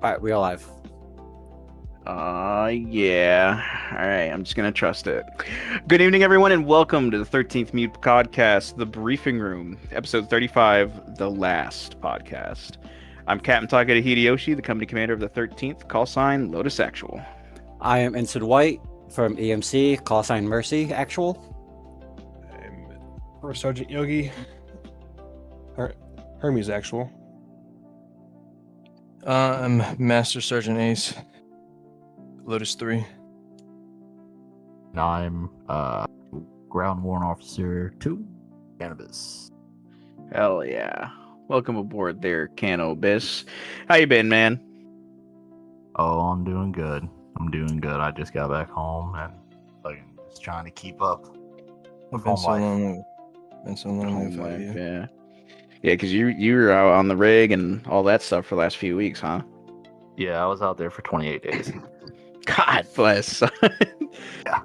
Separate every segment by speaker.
Speaker 1: Alright, we are live.
Speaker 2: Yeah. All right, I'm just gonna trust it. Good evening, everyone, and welcome to the 13th Mute Podcast, The Briefing Room, episode 35, The Last Podcast. I'm Captain Takeda Hideyoshi, the company commander of the 13th, call sign Lotus Actual.
Speaker 1: I am Ensign White from EMC, call sign Mercy Actual.
Speaker 3: I'm First Sergeant Yogi, Hermes Actual.
Speaker 4: I'm Master Sergeant Ace, Lotus 3.
Speaker 5: And I'm Ground Warrant Officer 2, Cannabis.
Speaker 2: Hell yeah. Welcome aboard there, Cannabis. How you been, man?
Speaker 5: Oh, I'm doing good. I just got back home and fucking just trying to keep up with
Speaker 4: Been
Speaker 5: home
Speaker 4: so
Speaker 5: life.
Speaker 4: long. Been so long
Speaker 2: Home
Speaker 4: without
Speaker 2: life,
Speaker 4: you.
Speaker 2: yeah. Yeah, because you were out on the rig and all that stuff for the last few weeks, huh?
Speaker 5: Yeah, I was out there for 28 days.
Speaker 2: God bless.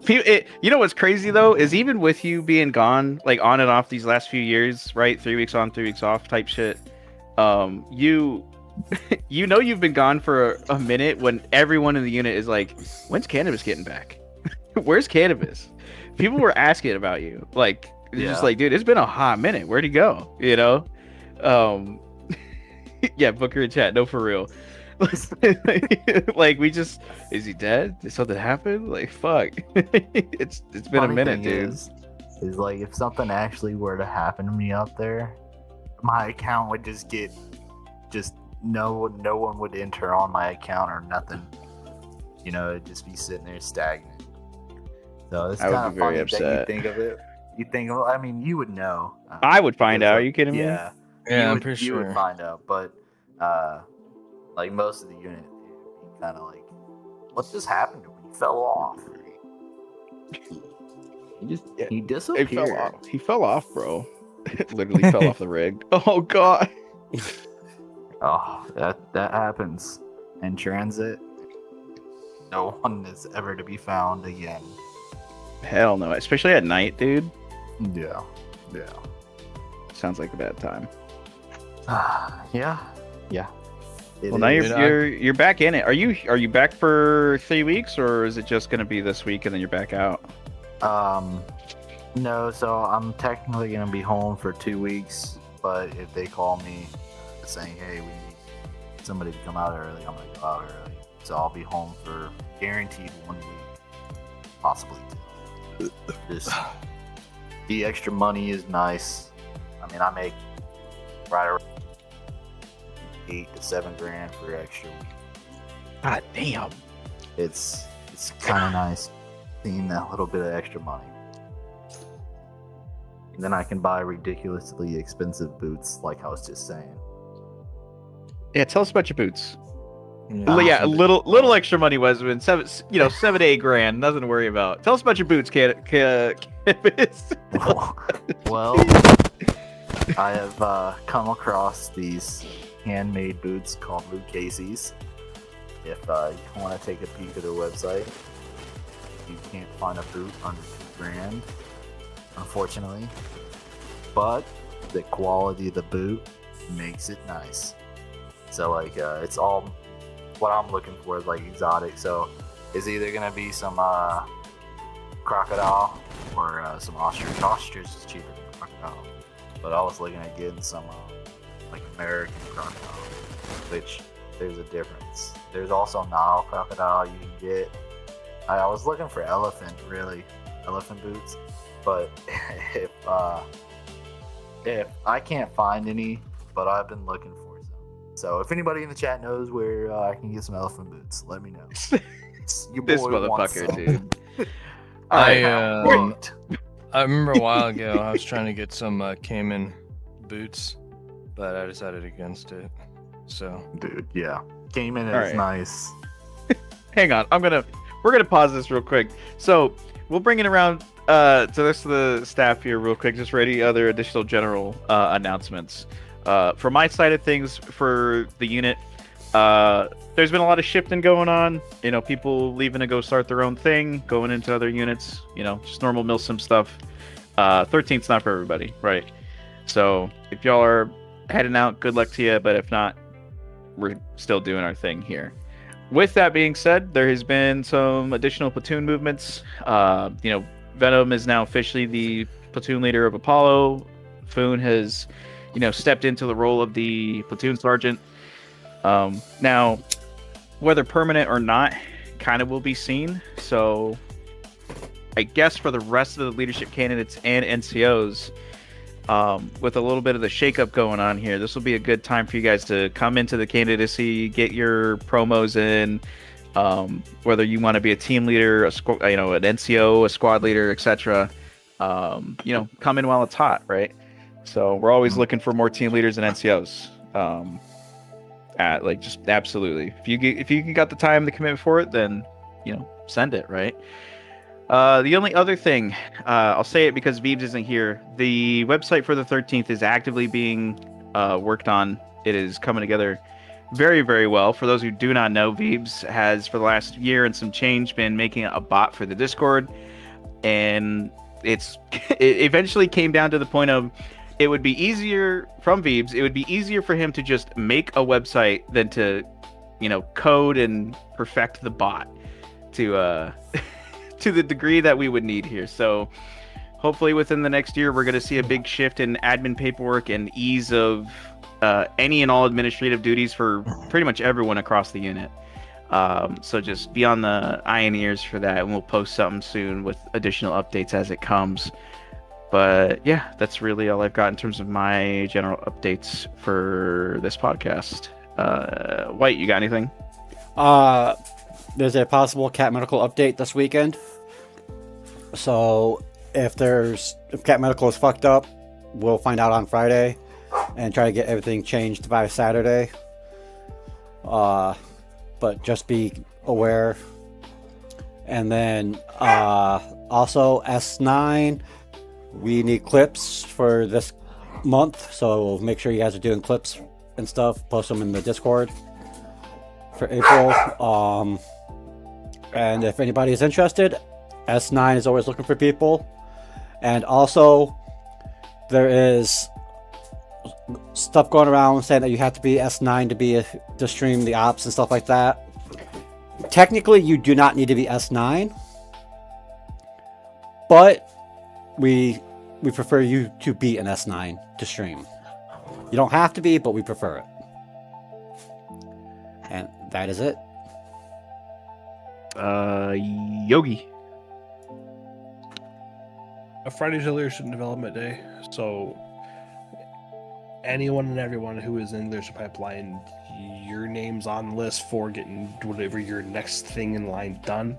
Speaker 5: Yeah.
Speaker 2: You know what's crazy though is even with you being gone, like on and off these last few years, right? 3 weeks on, 3 weeks off type shit. You know you've been gone for a minute when everyone in the unit is like, "When's Cannabis getting back? Where's Cannabis?" People were asking about you. Like, it's just
Speaker 5: Yeah.
Speaker 2: like, dude, it's been a hot minute. Where'd he go? You know? Yeah, Booker in chat. No, for real. Like, is he dead? Did something happen? Like, fuck. It's been a
Speaker 5: Funny
Speaker 2: minute,
Speaker 5: thing
Speaker 2: dude.
Speaker 5: is like if something actually were to happen to me out there, my account would just no one would enter on my account or nothing. You know, it'd just be sitting there stagnant. So it's
Speaker 2: I would
Speaker 5: kind of
Speaker 2: be very
Speaker 5: funny
Speaker 2: upset.
Speaker 5: that you think of it. I mean, you would know.
Speaker 2: I would find
Speaker 5: because
Speaker 2: out.
Speaker 5: of-
Speaker 2: Are you kidding me?
Speaker 5: Yeah,
Speaker 4: Yeah, I'm
Speaker 5: would,
Speaker 4: pretty
Speaker 5: you
Speaker 4: sure.
Speaker 5: would find out, but like most of the unit, it'd be kind of like, what just happened to him? He fell off. He
Speaker 2: He
Speaker 5: disappeared.
Speaker 2: fell off. He fell off, bro. Literally fell off the rig. Oh god.
Speaker 5: Oh, that happens in transit. No one is ever to be found again.
Speaker 2: Hell no. Especially at night, dude.
Speaker 5: Yeah.
Speaker 2: Sounds like a bad time.
Speaker 5: Yeah. It
Speaker 2: Well, now
Speaker 5: is.
Speaker 2: you're back in it. Are you back for 3 weeks, or is it just gonna be this week and then you're back out?
Speaker 5: No, so I'm technically gonna be home for 2 weeks, but if they call me saying, hey, we need somebody to come out early, I'm gonna go out early. So I'll be home for guaranteed 1 week, possibly 2. Just the extra money is nice. I mean, I make right around 8 to 7 grand for extra week.
Speaker 2: God damn.
Speaker 5: It's kind of nice seeing that little bit of extra money. And then I can buy ridiculously expensive boots, like I was just saying.
Speaker 2: Yeah, tell us about your boots.
Speaker 5: Ah,
Speaker 2: Yeah, a little extra money was when 7 to 8 grand, nothing to worry about. Tell us about your boots, Cannabis.
Speaker 5: Well, I have come across these handmade boots called Lucchese's. If you want to take a peek at their website, you can't find a boot under 2 grand, unfortunately. But the quality of the boot makes it nice. So like, it's all what I'm looking for is like exotic. So it's either gonna be some crocodile or some ostrich. Ostrich is cheaper than crocodile, but I was looking at getting some like American crocodile, which there's a difference. There's also Nile crocodile you can get. I was looking for elephant boots, but if I can't find any, but I've been looking for some. So if anybody in the chat knows where I can get some elephant boots, let me know. Your
Speaker 2: This
Speaker 5: boy wants
Speaker 2: motherfucker,
Speaker 5: some.
Speaker 2: dude.
Speaker 4: I remember a while ago I was trying to get some Cayman boots, but I decided against it. So
Speaker 5: Dude, yeah. Cayman is
Speaker 2: Alright.
Speaker 5: nice.
Speaker 2: Hang on, we're gonna pause this real quick. So we'll bring it around to the rest of the staff here real quick, just for any other additional general announcements. From my side of things, for the unit, there's been a lot of shifting going on. You know, people leaving to go start their own thing, going into other units. You know, just normal Milsim stuff. 13th's not for everybody, right? So if y'all are heading out, good luck to you. But if not, we're still doing our thing here. With that being said, there has been some additional platoon movements. Venom is now officially the platoon leader of Apollo. Foon has, stepped into the role of the platoon sergeant. Now, whether permanent or not, kind of will be seen. So, I guess for the rest of the leadership candidates and NCOs, with a little bit of the shakeup going on here, this will be a good time for you guys to come into the candidacy, get your promos in. Whether you want to be a team leader, an NCO, a squad leader, etc. Come in while it's hot, right? So we're always looking for more team leaders and NCOs. Just absolutely. If you got the time, the commitment for it, then send it, right? The only other thing, I'll say it because Veebs isn't here. The website for the 13th is actively being worked on. It is coming together very, very well. For those who do not know, Veebs has, for the last year and some change, been making a bot for the Discord. And it eventually came down to the point of it would be easier from Veebs. It would be easier for him to just make a website than to, code and perfect the bot to to the degree that we would need here. So hopefully within the next year, we're going to see a big shift in admin paperwork and ease of any and all administrative duties for pretty much everyone across the unit. So just be on the eye and ears for that, and we'll post something soon with additional updates as it comes. But yeah, that's really all I've got in terms of my general updates for this podcast. White, you got anything?
Speaker 1: There's a possible cat medical update this weekend. So if cat medical is fucked up, we'll find out on Friday and try to get everything changed by Saturday. But just be aware. And then also S9, we need clips for this month, so make sure you guys are doing clips and stuff. Post them in the Discord for April. And if anybody is interested, S9 is always looking for people. And also, there is stuff going around saying that you have to be S9 to stream the ops and stuff like that. Technically, you do not need to be S9, but we prefer you to be an S9 to stream. You don't have to be, but we prefer it. And that is it.
Speaker 2: Yogi.
Speaker 3: Friday's a Leadership Development Day, so anyone and everyone who is in the leadership pipeline, your name's on the list for getting whatever your next thing in line done.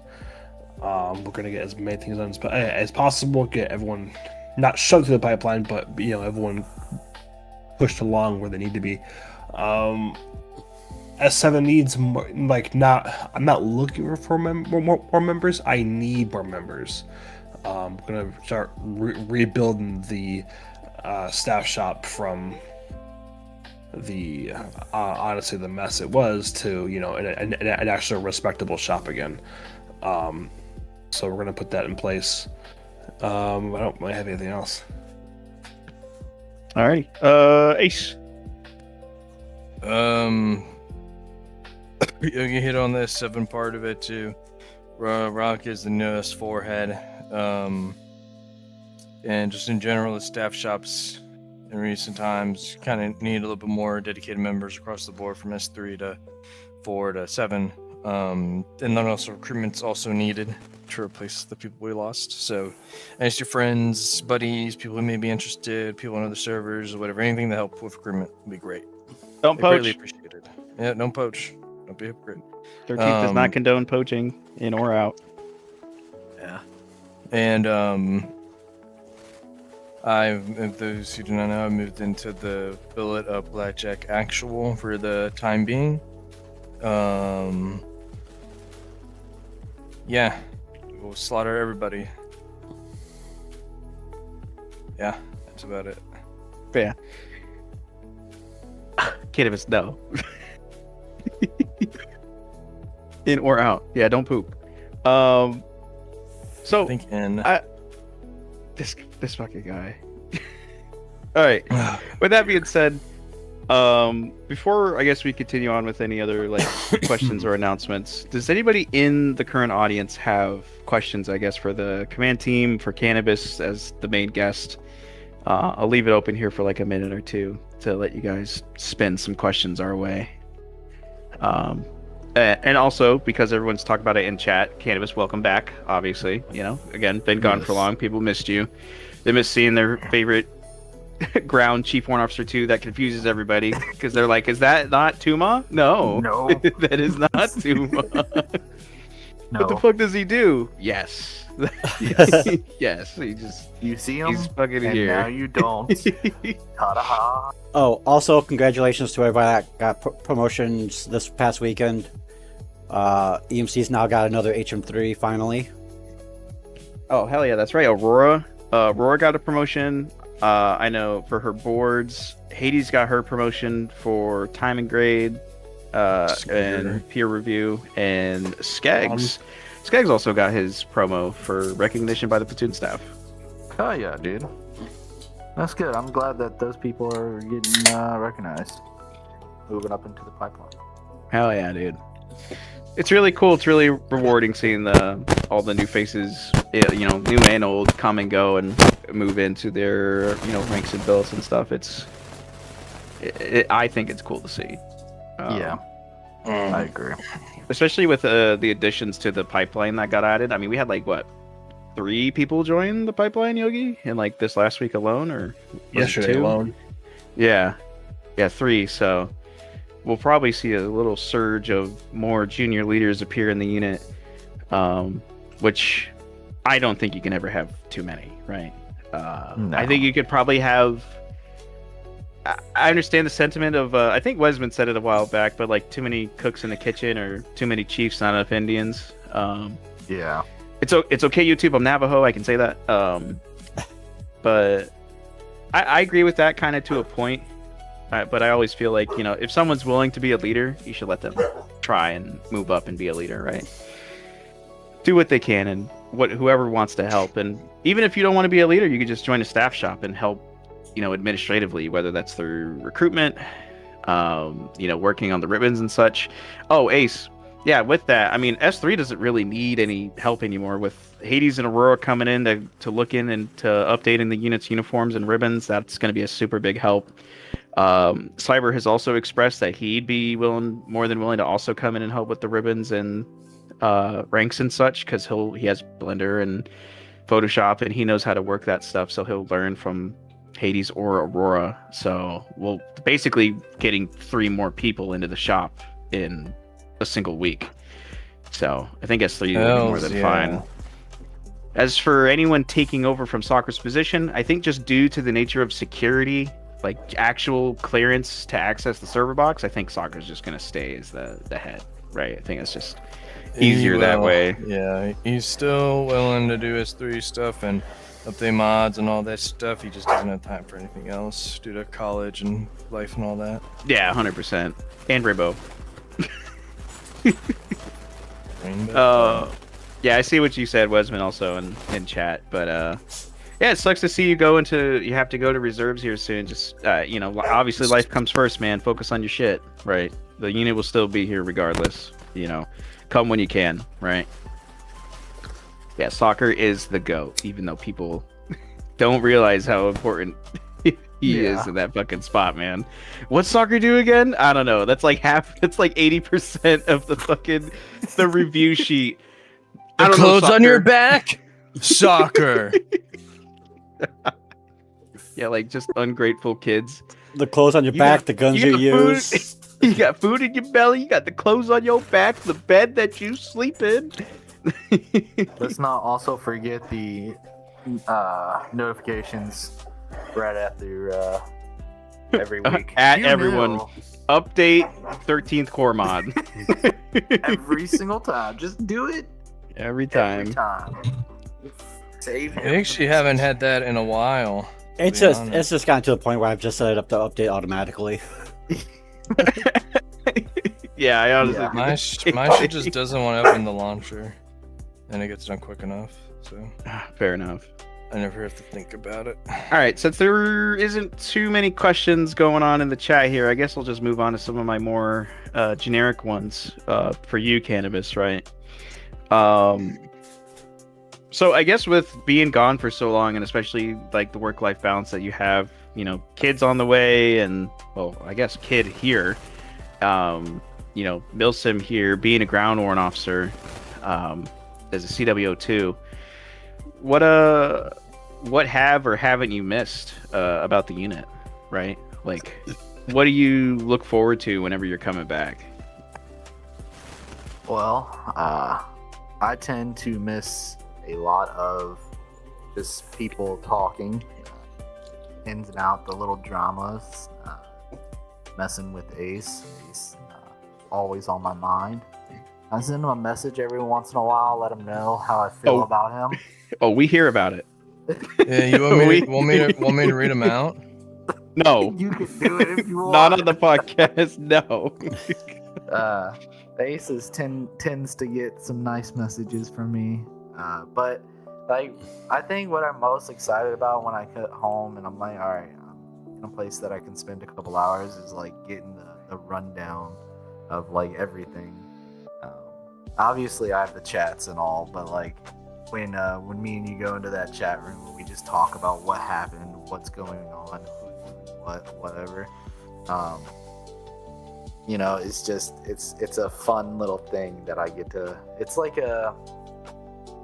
Speaker 3: We're gonna get as many things done as possible. Get everyone not shoved through the pipeline, but everyone pushed along where they need to be. S7 needs more, I'm not looking for more members. I need more members. I'm gonna start rebuilding the staff shop from the honestly the mess it was to an actual respectable shop again. So we're gonna put that in place. I don't really have anything else.
Speaker 2: Alrighty. Ace.
Speaker 4: You hit on the 7 part of it too. Rock is the newest forehead. And just in general, the staff shops in recent times kind of need a little bit more dedicated members across the board from S3 to 4 to 7. And then also recruitment's also needed to replace the people we lost. So ask your friends, buddies, people who may be interested, people on other servers, or whatever, anything to help with recruitment would be great.
Speaker 2: Don't poach.
Speaker 4: Greatly appreciated. Yeah, don't poach. Don't be a hypocrite.
Speaker 2: 13th does not condone poaching in or out.
Speaker 5: Yeah.
Speaker 4: And if those who do not know, I moved into the billet of Blackjack Actual for the time being. Yeah, we'll slaughter everybody. Yeah, that's about it.
Speaker 2: Yeah. Cannabis, no. In or out. Yeah, don't poop. So
Speaker 4: I think in.
Speaker 2: This fucking guy. All right. With that being said, Before I guess we continue on with any other like questions or announcements, does anybody in the current audience have questions? I guess for the command team, for Cannabis as the main guest. I'll leave it open here for like a minute or two to let you guys spin some questions our way. And also because everyone's talking about it in chat, Cannabis, welcome back. Obviously, again, been gone for long. People missed you. They missed seeing their favorite ground Chief Warrant Officer 2. That confuses everybody because they're like, is that not Tuma? No, that is not Tuma. What the fuck does he do? Yes. Yes,
Speaker 5: you see him,
Speaker 2: he's fucking
Speaker 5: and
Speaker 2: here.
Speaker 5: now you don't. Ta-da.
Speaker 1: Oh, also congratulations to everybody that got promotions this past weekend. EMC's now got another HM3 finally.
Speaker 2: Oh hell yeah, that's right. Aurora got a promotion. I know for her boards. Hades got her promotion for time and grade, and peer review, and Skeggs also got his promo for recognition by the platoon staff.
Speaker 5: Oh yeah, dude. That's good. I'm glad that those people are getting recognized. Moving up into the pipeline.
Speaker 2: Hell yeah, dude. It's really cool. It's really rewarding seeing all the new faces, new and old, come and go and move into their, ranks and bills and stuff. I think it's cool to see.
Speaker 5: Yeah. I agree.
Speaker 2: Especially with the additions to the pipeline that got added. I mean, we had 3 people join the pipeline, Yogi, in this last week alone, or
Speaker 3: yesterday alone.
Speaker 2: Yeah, 3. So we'll probably see a little surge of more junior leaders appear in the unit, which I don't think you can ever have too many, right?
Speaker 5: No.
Speaker 2: I think you could probably have. I understand the sentiment of I think Wesman said it a while back, but too many cooks in the kitchen or too many chiefs, not enough Indians.
Speaker 5: Yeah,
Speaker 2: it's okay. YouTube, I'm Navajo. I can say that. But I agree with that kind of to a point. But I always feel like if someone's willing to be a leader, you should let them try and move up and be a leader, right? Do what they can, and whoever wants to help. And even if you don't want to be a leader, you could just join a staff shop and help. Administratively, whether that's through recruitment, working on the ribbons and such. Oh, Ace. Yeah, with that, I mean, S3 doesn't really need any help anymore with Hades and Aurora coming in to look in and to updating the unit's uniforms and ribbons. That's going to be a super big help. Cyber has also expressed that he'd be more than willing to also come in and help with the ribbons and ranks and such, because he has Blender and Photoshop and he knows how to work that stuff, so he'll learn from Hades or Aurora. So we'll basically getting 3 more people into the shop in a single week. So I think S3 will be more than fine. As for anyone taking over from Soccer's position, I think just due to the nature of security, actual clearance to access the server box, I think Soccer's just going to stay as the head, right? I think it's just easier that way.
Speaker 4: Yeah, he's still willing to do his 3 stuff and update mods and all that stuff. He just doesn't have time for anything else due to college and life and all that.
Speaker 2: Yeah, 100%. And Rainbow. Yeah, I see what you said, Wesman, also in chat. But yeah, it sucks to see you you have to go to reserves here soon. Just obviously life comes first, man. Focus on your shit, right? The unit will still be here regardless. Come when you can, right? Yeah, Soccer is the GOAT, even though people don't realize how important he is in that fucking spot, man. What's Soccer do again? I don't know. That's it's 80% of the review sheet.
Speaker 4: The clothes on your back? Soccer.
Speaker 2: Yeah, just ungrateful kids.
Speaker 1: The clothes on your back, the guns you use.
Speaker 2: You got food in your belly, you got the clothes on your back, the bed that you sleep in.
Speaker 5: Let's not also forget the notifications right after every week.
Speaker 2: Everyone, update 13th core mod.
Speaker 5: Every single time. Just do it.
Speaker 2: Every time.
Speaker 5: Save him.
Speaker 4: I actually haven't had that in a while.
Speaker 1: It's just gotten to the point where I've just set it up to update automatically.
Speaker 2: Yeah, I honestly.
Speaker 4: My shit just doesn't want to open the launcher, and it gets done quick enough. So
Speaker 2: fair enough.
Speaker 4: I never have to think about it.
Speaker 2: All right, since there isn't too many questions going on in the chat here, I guess I'll just move on to some of my more generic ones for you, Cannabis, right? So I guess with being gone for so long, and especially like the work-life balance that you have, you know, kids on the way, and well, I guess kid here, you know, Milsim here, being a ground warrant officer, as a CWO2, what have or haven't you missed about the unit, right? Like, what do you look forward to whenever you're coming back?
Speaker 5: Well, I tend to miss a lot of just people talking, ins and out, the little dramas, messing with Ace. Ace always on my mind. I send him a message every once in a while, let him know how I feel about him.
Speaker 2: Oh, we hear about it.
Speaker 4: Yeah, you want me to read them out?
Speaker 2: No,
Speaker 5: You can do it if you want.
Speaker 2: not on the podcast. No.
Speaker 5: Aces tends to get some nice messages from me, but like I think what I'm most excited about when I get home and I'm like, all right, I'm in a place that I can spend a couple hours is like getting the rundown of like everything. Obviously, I have the chats and all, but like when me and you go into that chat room and we just talk about what happened, what's going on, whatever. You know, it's just it's a fun little thing that I get to. It's like a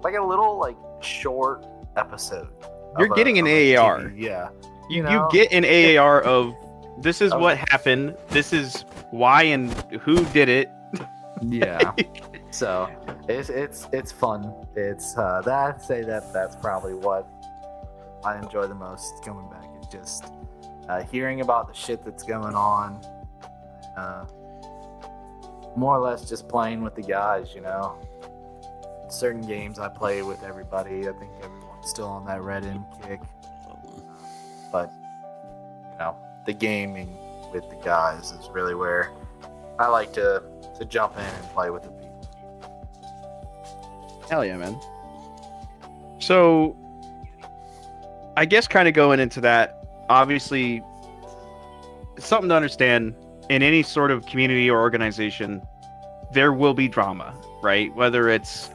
Speaker 5: little like short episode.
Speaker 2: You're getting an AAR.
Speaker 5: TV. Yeah.
Speaker 2: You
Speaker 5: know?
Speaker 2: get an AAR of this is what happened. This is why and who did it.
Speaker 5: Yeah. So it's fun. It's that I'd say that's probably what I enjoy the most coming back. It's just hearing about the shit that's going on. More or less just playing with the guys, you know. Certain games I play with everybody. I think everyone's still on that red end kick. But you know, the gaming with the guys is really where I like to jump in and play with the people.
Speaker 2: Hell yeah, man. So, I guess kind of going into that, obviously, it's something to understand in any sort of community or organization, there will be drama, right? Whether it's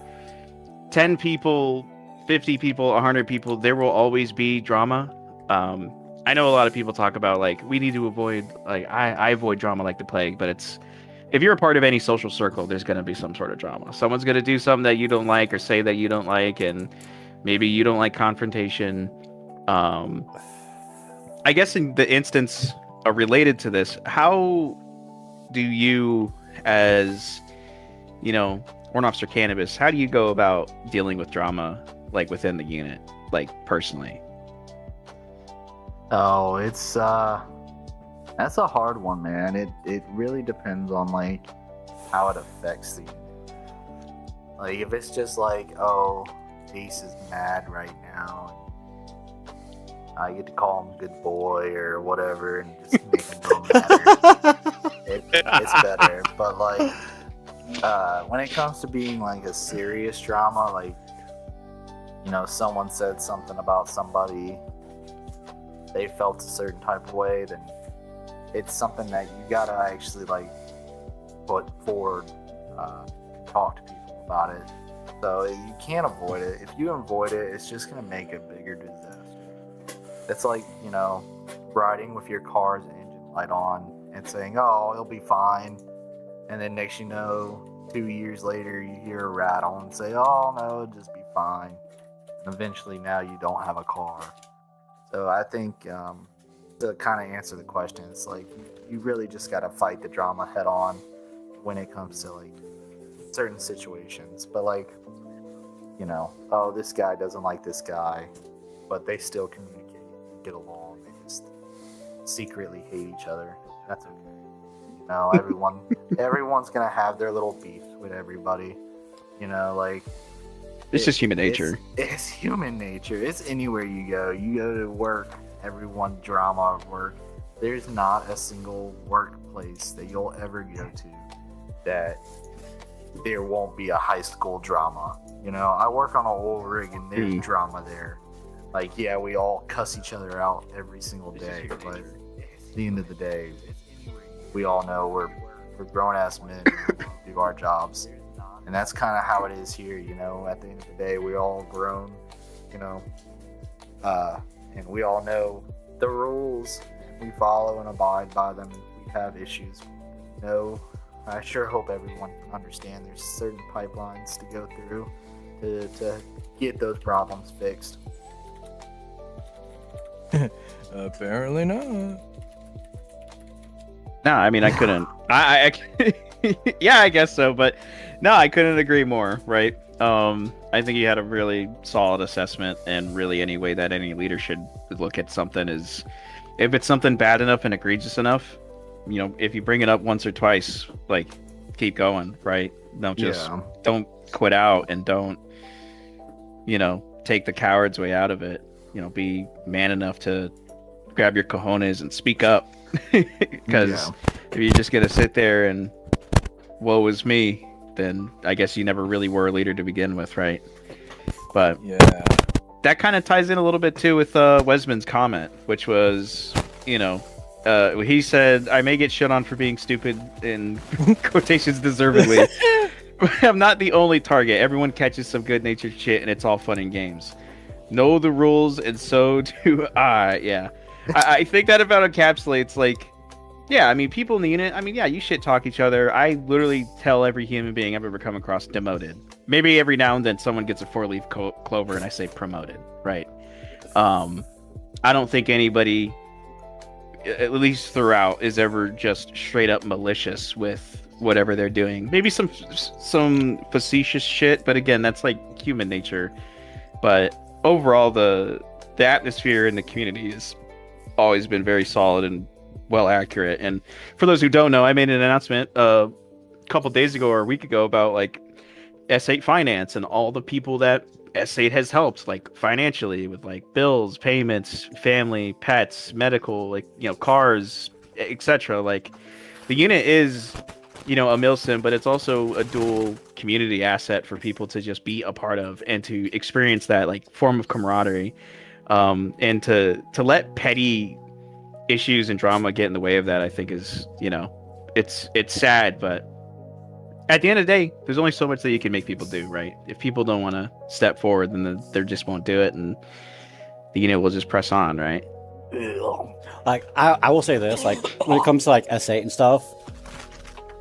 Speaker 2: 10 people, 50 people, 100 people, there will always be drama. I know a lot of people talk about like, we need to avoid, like, I avoid drama like the plague, but it's, if you're a part of any social circle, there's going to be some sort of drama. Someone's going to do something that you don't like or say that you don't like, and maybe you don't like confrontation. I guess in the instance related to this, how do you, as, you know, Warrant Officer Cannabis, how do you go about dealing with drama, like, within the unit, like, personally?
Speaker 5: Oh, it's that's a hard one, man. It really depends on like how it affects the unit. Like if it's just like, oh, Ace is mad right now, and I get to call him good boy or whatever and just make him go mad. It's better. But like when it comes to being like a serious drama, like, you know, someone said something about somebody, they felt a certain type of way, then it's something that you gotta actually like put forward, talk to people about it. So you can't avoid it. If you avoid it, it's just gonna make a bigger disaster. It's like, you know, riding with your car's engine light on and saying, oh, it'll be fine. And then next you know, 2 years later, you hear a rattle and say, oh no, it'll just be fine. And eventually now you don't have a car. So I think to kind of answer the question, it's like you really just got to fight the drama head on when it comes to like certain situations. But like, you know, oh, this guy doesn't like this guy, but they still communicate, get along, they just secretly hate each other. That's okay. You know, everyone's gonna have their little beef with everybody. You know, like
Speaker 2: It's just human nature.
Speaker 5: It's human nature. It's anywhere you go. You go to work, everyone drama at work. There's not a single workplace that you'll ever go to that there won't be a high school drama. You know, I work on an oil rig and there's drama there. Like, yeah, we all cuss each other out every single day, but at the end of the day, we all know we're grown ass men who do our jobs, and that's kind of how it is here. You know, at the end of the day, we all grown. You know, and we all know the rules. We follow and abide by them. If we have issues, no. I sure hope everyone can understand there's certain pipelines to go through to get those problems fixed.
Speaker 4: Apparently not.
Speaker 2: No, I mean I couldn't. I yeah, I guess so, but no, I couldn't agree more. Right? I think you had a really solid assessment, and really any way that any leader should look at something is, if it's something bad enough and egregious enough, you know, if you bring it up once or twice, like, keep going, right? Don't quit out, and don't, you know, take the coward's way out of it. You know, be man enough to grab your cojones and speak up. Because if you're just gonna sit there and woe is me, then I guess you never really were a leader to begin with, right? But
Speaker 4: Yeah.
Speaker 2: that kind of ties in a little bit too with Wesman's comment, which was, you know, he said, I may get shit on for being stupid, in quotations deservedly. I'm not the only target. Everyone catches some good-natured shit, and it's all fun and games. Know the rules, and so do I. Yeah. I think that about encapsulates, like, yeah, I mean, people in the unit, I mean, yeah, you shit talk each other. I literally tell every human being I've ever come across demoted. Maybe every now and then someone gets a 4-leaf clover and I say promoted, right? I don't think anybody, at least throughout, is ever just straight up malicious with whatever they're doing. Maybe some facetious shit, but again, that's like human nature. But overall, the atmosphere in the community has always been very solid and well accurate. And for those who don't know, I made an announcement a couple days ago or a week ago about like S8 finance and all the people that S8 has helped, like financially, with like bills, payments, family, pets, medical, like, you know, cars, etc. Like, the unit is, you know, a Milsim, but it's also a dual community asset for people to just be a part of and to experience that like form of camaraderie, and to let petty issues and drama get in the way of that, I think is, you know, it's sad, but at the end of the day, there's only so much that you can make people do, right? If people don't want to step forward, then they just won't do it, and the unit will just press on, right?
Speaker 1: Like, I will say this, like, when it comes to like S8 and stuff,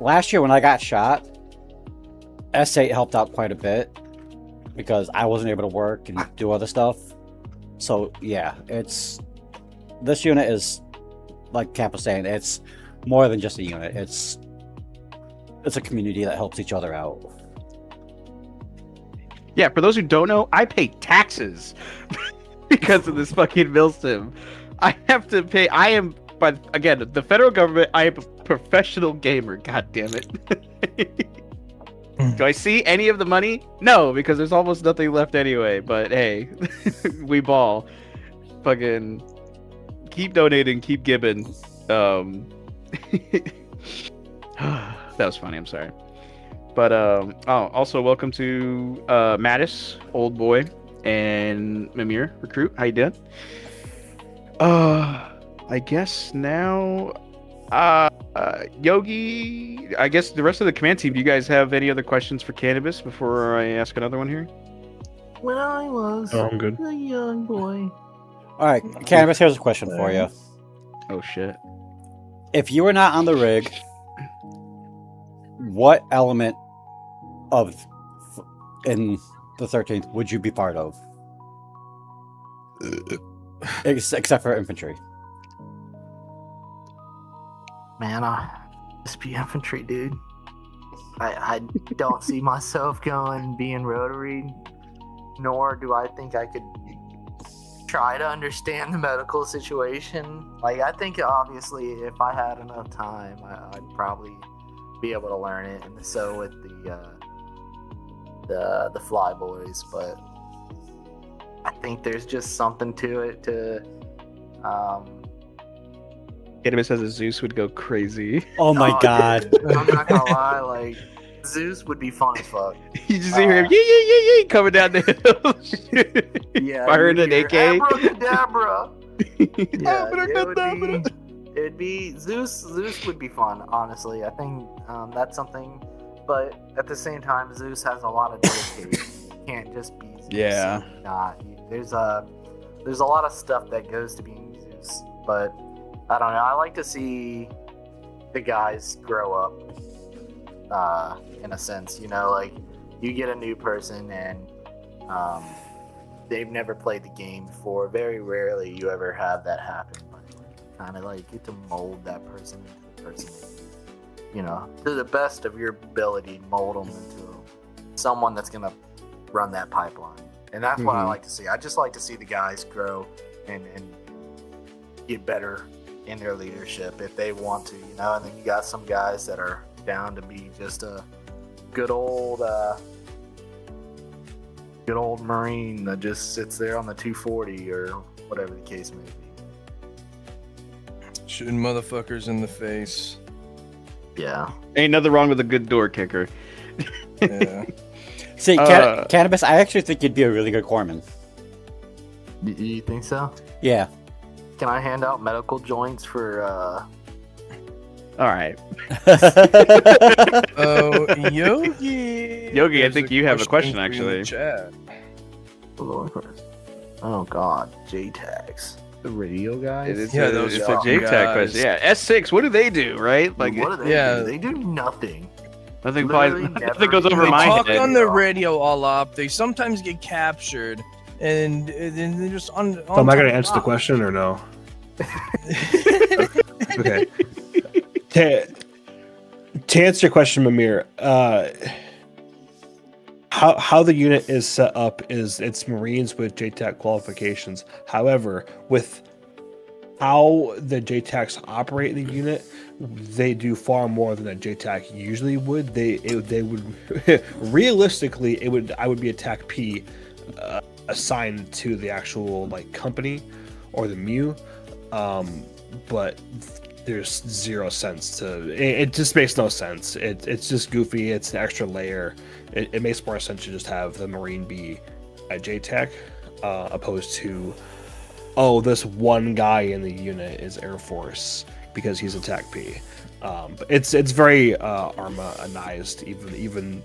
Speaker 1: last year when I got shot, S8 helped out quite a bit because I wasn't able to work and do other stuff. So yeah, this unit is, like Cap was saying, it's more than just a unit. It's a community that helps each other out.
Speaker 2: Yeah, for those who don't know, I pay taxes because of this fucking Milsim. I have to pay. I am, but again, the federal government. I am a professional gamer. God damn it. Do I see any of the money? No, because there's almost nothing left anyway. But hey, we ball. Fucking keep donating, keep giving. That was funny. I'm sorry. But also welcome to Mattis, old boy, and Mimir, recruit. How you doing? I guess now, Yogi. I guess the rest of the command team. Do you guys have any other questions for Cannabis before I ask another one here?
Speaker 5: When I was
Speaker 3: I'm good.
Speaker 5: a young boy.
Speaker 1: All right, Cannabis, here's a question for you.
Speaker 2: Oh shit.
Speaker 1: If you were not on the rig, what element of in the 13th would you be part of? Except for infantry.
Speaker 5: Man, I just be infantry, dude. I don't see myself going being rotary, nor do I think I could try to understand the medical situation. Like, I think obviously if I had enough time, I'd probably be able to learn it, and so with the fly boys. But I think there's just something to it.
Speaker 2: Cannabis as a Zeus would go crazy.
Speaker 1: Oh my god.
Speaker 5: Dude, I'm not gonna lie, like, Zeus would be fun as fuck.
Speaker 2: You just hear him yee coming down the hill.
Speaker 5: Yeah,
Speaker 2: Firing
Speaker 5: you
Speaker 2: an
Speaker 5: hear,
Speaker 2: AK.
Speaker 5: Abracadabra. Yeah,
Speaker 2: Abracadabra.
Speaker 5: it'd be Zeus. Zeus would be fun, honestly. I think that's something. But at the same time, Zeus has a lot of dedication. You can't just be Zeus.
Speaker 2: Yeah.
Speaker 5: And not. There's a lot of stuff that goes to being Zeus. But I don't know. I like to see the guys grow up. In a sense, like you get a new person and they've never played the game before. Very rarely you ever have that happen. But kind of like get to mold that person into the person. To the best of your ability, mold them into someone that's gonna run that pipeline. And that's what I like to see. I just like to see the guys grow and get better in their leadership if they want to, And then you got some guys that are down to be just a good old Marine that just sits there on the 240 or whatever the case may be.
Speaker 4: Shooting motherfuckers in the face.
Speaker 5: Yeah.
Speaker 2: Ain't nothing wrong with a good door kicker.
Speaker 4: Yeah.
Speaker 1: See, Cannabis, I actually think you'd be a really good corpsman.
Speaker 5: You think so?
Speaker 1: Yeah.
Speaker 5: Can I hand out medical joints for
Speaker 2: All right.
Speaker 4: Oh, Yogi.
Speaker 2: Yogi, I
Speaker 4: There's
Speaker 2: think you have a question,
Speaker 4: for you in
Speaker 2: actually.
Speaker 4: the chat.
Speaker 5: Oh god, JTAGs. The radio guys?
Speaker 2: It's
Speaker 4: Yeah,
Speaker 2: a,
Speaker 4: those
Speaker 2: it's a
Speaker 4: fucking
Speaker 2: JTAG
Speaker 4: guys.
Speaker 2: question. Yeah, S6, what do they do, right? Like,
Speaker 5: what do they
Speaker 4: Yeah.
Speaker 5: do? They do nothing.
Speaker 2: nothing,
Speaker 5: literally
Speaker 2: nothing
Speaker 5: never
Speaker 2: goes over
Speaker 5: even
Speaker 4: They
Speaker 2: my
Speaker 4: talk
Speaker 2: head.
Speaker 4: on the radio all up. They sometimes get captured, and then they're just on.
Speaker 3: So am I going to answer the question or no? Okay. To answer your question, Mimir, how the unit is set up is it's Marines with JTAC qualifications. However, with how the JTACs operate the unit, they do far more than a JTAC usually would. They would realistically I would be a TAC P assigned to the actual company or the MU, but there's zero sense to it. Just makes no sense. It's just goofy. It's an extra layer. It makes more sense to just have the Marine be a JTAC opposed to this one guy in the unit is Air Force because he's a TAC P. But it's very Arma-anized, even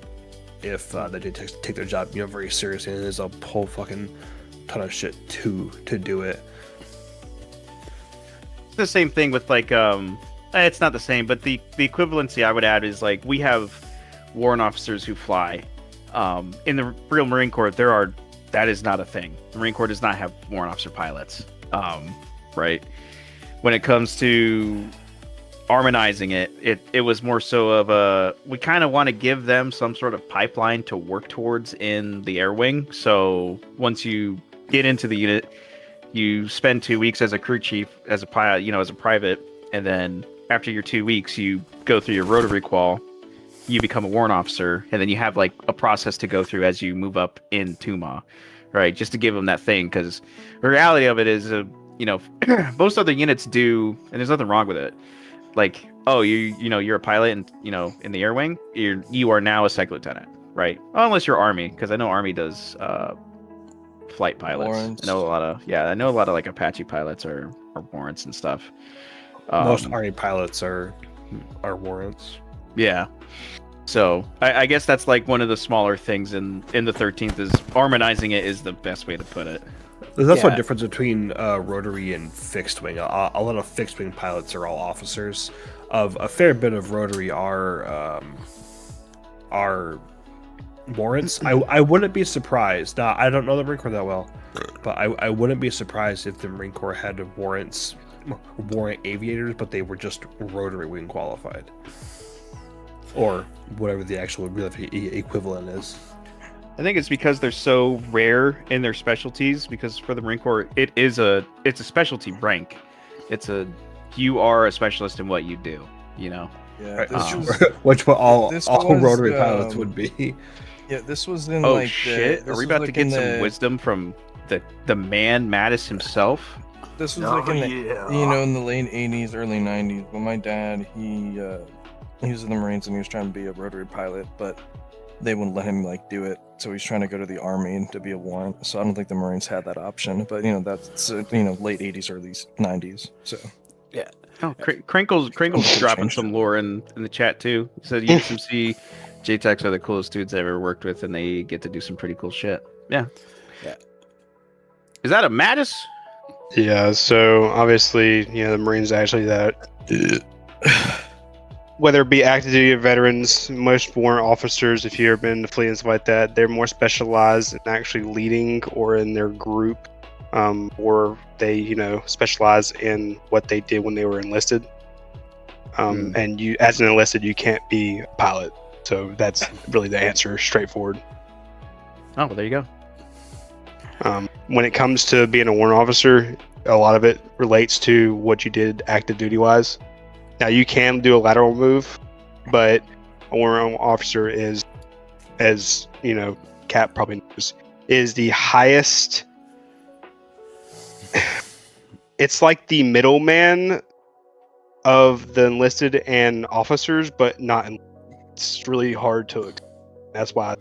Speaker 3: if the JTACs take their job very seriously, and there's a whole fucking ton of shit to do it.
Speaker 2: The same thing with it's not the same, but the equivalency I would add is we have warrant officers who fly. In the real Marine Corps, that is not a thing. The Marine Corps does not have warrant officer pilots, right? When it comes to Armanizing it was more so of we kind of want to give them some sort of pipeline to work towards in the air wing. So once you get into the unit, you spend 2 weeks as a crew chief, as a pilot, as a private, and then after your 2 weeks, you go through your rotary qual, you become a warrant officer, and then you have a process to go through as you move up in TUMA, right? Just to give them that thing, because the reality of it is, most other units do, and there's nothing wrong with it. You're a pilot, and in the air wing, you are now a second lieutenant, right? Well, unless you're Army, because I know Army does flight pilots.
Speaker 4: Warrants.
Speaker 2: I know a lot of Apache pilots are warrants and stuff.
Speaker 3: Most Army pilots are warrants.
Speaker 2: Yeah. So I guess that's one of the smaller things in the 13th is Armanizing it is the best way to put it.
Speaker 3: There's also
Speaker 1: Yeah.
Speaker 3: a difference between rotary and fixed wing. A lot of fixed wing pilots are all officers. A fair bit of rotary are warrants. I wouldn't be surprised. Now, I don't know the Marine Corps that well, but I wouldn't be surprised if the Marine Corps had warrant aviators, but they were just rotary wing qualified, or whatever the actual real equivalent is.
Speaker 2: I think it's because they're so rare in their specialties. Because for the Marine Corps, it's a specialty rank. You are a specialist in what you do.
Speaker 4: Yeah,
Speaker 3: Right.
Speaker 4: this was,
Speaker 3: Which what all
Speaker 4: this
Speaker 3: all
Speaker 4: was,
Speaker 3: rotary pilots would be.
Speaker 4: yeah, this was in
Speaker 2: Oh
Speaker 4: like
Speaker 2: shit!
Speaker 4: The,
Speaker 2: Are
Speaker 4: this
Speaker 2: we
Speaker 4: was,
Speaker 2: about to
Speaker 4: like,
Speaker 2: get
Speaker 4: in
Speaker 2: some
Speaker 4: the,
Speaker 2: wisdom from the man Mattis himself?
Speaker 4: This was
Speaker 5: Oh,
Speaker 4: like in the
Speaker 5: yeah.
Speaker 4: in the late 80s, early 90s. When my dad he He was in the Marines and he was trying to be a rotary pilot, but they wouldn't let him like do it. So he's trying to go to the Army to be a warrant. So I don't think the Marines had that option. But that's late 80s, early 90s. So
Speaker 2: Oh, Crinkle's dropping
Speaker 4: Changed.
Speaker 2: some lore in the chat too. He said USMC JTACs are the coolest dudes I ever worked with, and they get to do some pretty cool shit. Yeah.
Speaker 1: Yeah.
Speaker 2: Is that a Mattis?
Speaker 6: Yeah, so obviously, the Marines actually that whether it be active duty or veterans, most warrant officers, if you've ever been in the fleet and stuff like that, they're more specialized in actually leading or in their group, or they, specialize in what they did when they were enlisted. And you, as an enlisted, you can't be a pilot. So that's really the answer, straightforward.
Speaker 2: Oh, well, there you go.
Speaker 6: When it comes to being a warrant officer, a lot of it relates to what you did active duty wise. Now you can do a lateral move, but a warrant officer is, as Cap probably knows, is the highest. It's like the middleman of the enlisted and officers, but not. It's really hard to. That's why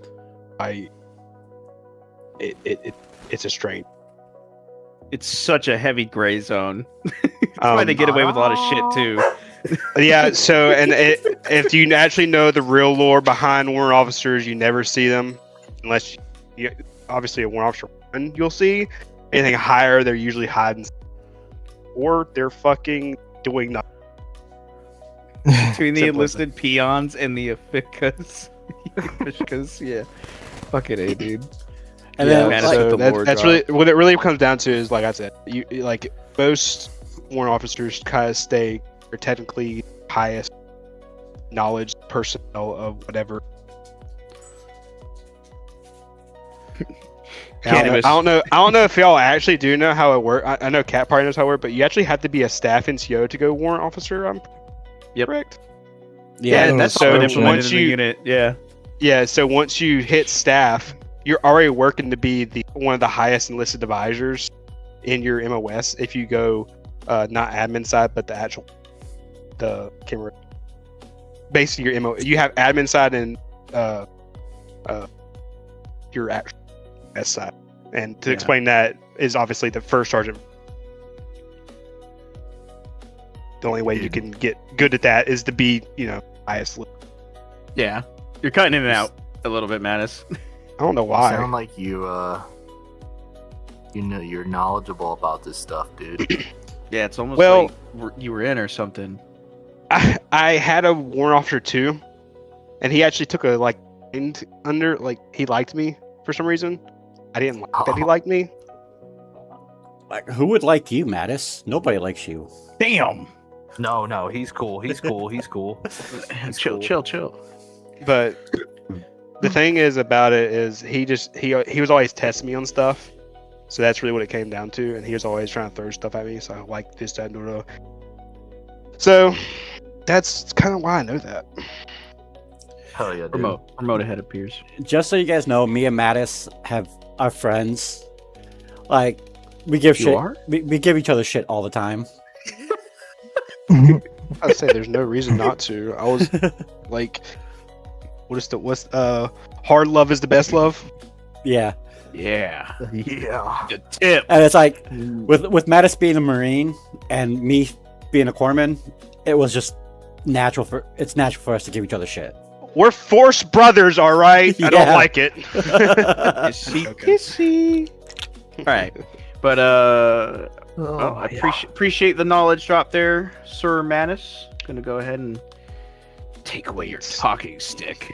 Speaker 6: it's a strain.
Speaker 2: It's such a heavy gray zone. That's why they get away with a lot of shit too.
Speaker 6: Yeah. So, and if you actually know the real lore behind warrant officers, you never see them unless you obviously a warrant officer one you'll see. Anything higher, they're usually hiding, or they're fucking doing nothing.
Speaker 2: Between the
Speaker 6: Simple as
Speaker 2: enlisted peons and the Afikas. Yeah. Fucking A, dude.
Speaker 1: And
Speaker 6: Yeah,
Speaker 1: then
Speaker 2: man,
Speaker 1: like,
Speaker 2: with the lore
Speaker 6: that's
Speaker 2: drop.
Speaker 6: really what it really comes down to is, like I said, you like most warrant officers kind of stay or technically highest knowledge personnel of whatever.
Speaker 2: Cannabis.
Speaker 6: I don't know if y'all actually do know how it works. I know Cat probably knows how it works, but you actually have to be a staff NCO to go warrant officer. I'm
Speaker 2: Yep.
Speaker 6: correct.
Speaker 2: Yeah,
Speaker 6: Yeah,
Speaker 2: that's
Speaker 6: so
Speaker 2: all been implemented
Speaker 6: once
Speaker 2: in the
Speaker 6: you-
Speaker 2: unit. Yeah.
Speaker 6: Yeah, so once you hit staff, you're already working to be one of the highest enlisted advisors in your MOS. If you go not admin side, but the actual camera, basically your MO, you have admin side and your actual S side. And to
Speaker 2: Yeah.
Speaker 6: explain that is obviously the first sergeant. The only way you can get good at that is to be, highest.
Speaker 2: Yeah. You're cutting in and out a little bit, Mattis.
Speaker 6: I don't know
Speaker 5: You
Speaker 6: why.
Speaker 5: sound like you're knowledgeable about this stuff, dude.
Speaker 2: Yeah, it's almost
Speaker 6: Well-
Speaker 2: like you were in or something.
Speaker 6: I had a warrant officer too, and he actually took a he liked me for some reason. I didn't like that he liked me.
Speaker 1: like, who would like you, Mattis? Nobody likes you.
Speaker 2: Damn.
Speaker 5: No, he's cool. He's cool.
Speaker 2: Chill.
Speaker 6: But the thing is about it is he was always testing me on stuff, so that's really what it came down to. And he was always trying to throw stuff at me. So I like this, that, and the other. So that's kind of why I know that.
Speaker 5: Hell yeah, dude.
Speaker 2: Remote ahead appears.
Speaker 1: Just so you guys know, me and Mattis are friends. Like, we give
Speaker 2: You
Speaker 1: shit.
Speaker 2: are?
Speaker 1: We give each other shit all the time.
Speaker 6: I'd say there's no reason not to. I was like, what's hard love is the best love.
Speaker 1: Yeah,
Speaker 2: Yeah.
Speaker 5: Yeah.
Speaker 2: The tip.
Speaker 1: and it's like with Mattis being a Marine and me being a corpsman, it was just natural for us to give each other shit.
Speaker 6: We're forced brothers, all right. I don't
Speaker 1: Yeah.
Speaker 6: like it.
Speaker 2: Kissy, kissy. All right. But I appreciate the knowledge drop there, Sir Mattis. Gonna go ahead and take away your talking stick.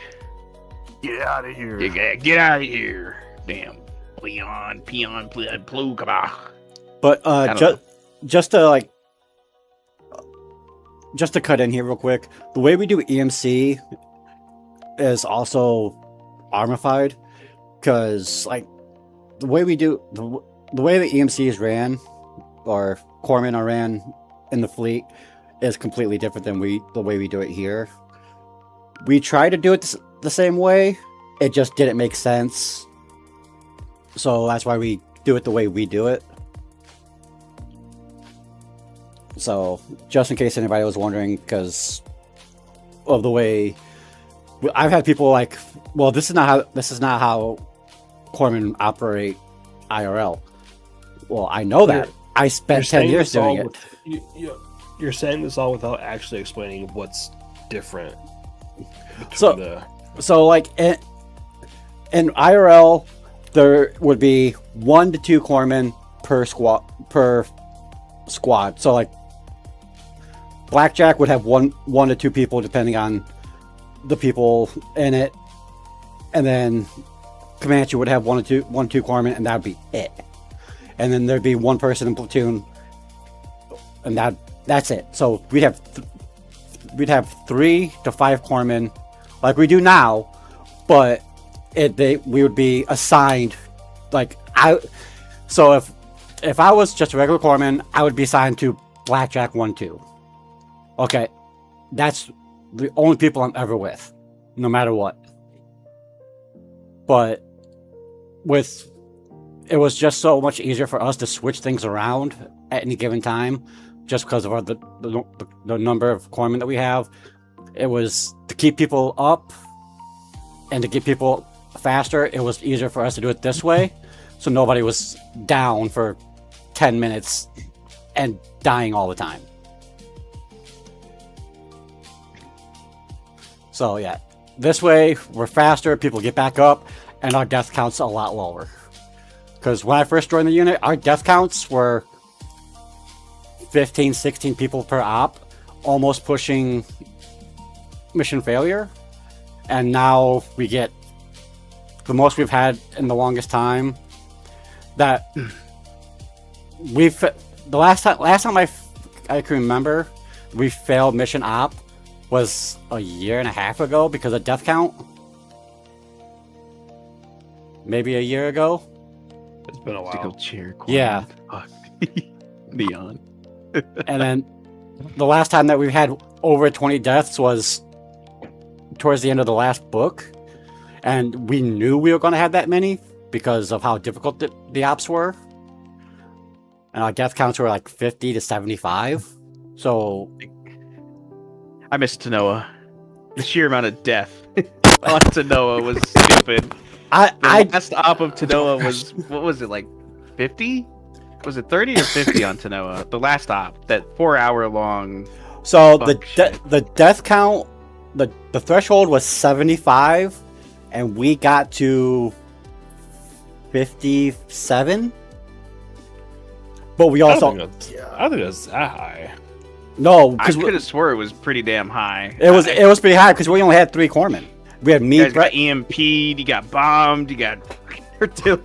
Speaker 5: Get out of here.
Speaker 2: Get out of here. Damn. Peon, plugaba.
Speaker 1: But
Speaker 2: don't know.
Speaker 1: just to cut in here real quick, the way we do EMC is also armified, because like the way we do the way the EMC is ran, or corpsmen are ran in the fleet, is completely different than the way we do it here. We try to do it the same way, it just didn't make sense, so that's why we do it the way we do it. So, just in case anybody was wondering, because of the way I've had people like, well, this is not how corpsmen operate IRL. Well, I know that. I spent 10 years doing it.
Speaker 3: You're saying this all without actually explaining what's different.
Speaker 1: So like in IRL, there would be 1 to 2 corpsmen per squad. So like Blackjack would have one to 2 people depending on the people in it, and then Comanche would have 1 to 2 corpsmen, and that would be it. And then there'd be 1 person in platoon, and that's it. So we'd have 3 to 5 corpsmen, like we do now, but we would be assigned So if I was just a regular corpsman, I would be assigned to Blackjack 1-2. Okay, that's the only people I'm ever with, no matter what. But it was just so much easier for us to switch things around at any given time, just because of the number of corpsmen that we have. It was to keep people up and to get people faster. It was easier for us to do it this way, so nobody was down for 10 minutes and dying all the time. So yeah, this way we're faster, people get back up, and our death count's a lot lower. Because when I first joined the unit, our death counts were 15, 16 people per op, almost pushing mission failure. And now we get the most we've had in the longest time. That the last time I can remember we failed mission op was a year and a half ago because of death count. Maybe a year ago.
Speaker 3: It's been a while.
Speaker 1: Yeah.
Speaker 2: Fuck. Neon.
Speaker 1: And then the last time that we've had over 20 deaths was towards the end of the last book. And we knew we were going to have that many because of how difficult the ops were. And our death counts were like 50 to 75. So
Speaker 2: I miss Tanoa. The sheer amount of death on Tanoa was stupid. The last op of Tanoa was, what was it, like 50? Was it 30 or 50 on Tanoa? The last op, that 4-hour long.
Speaker 1: So the death count, the threshold was 75, and we got to 57. But we also
Speaker 3: I don't think it's that high.
Speaker 1: no,
Speaker 2: I
Speaker 1: because
Speaker 2: could have swore it was pretty damn high.
Speaker 1: it was pretty high because we only had 3 corpsmen. We had me,
Speaker 2: You guys
Speaker 1: Brett.
Speaker 2: got EMP'd, you got bombed, you got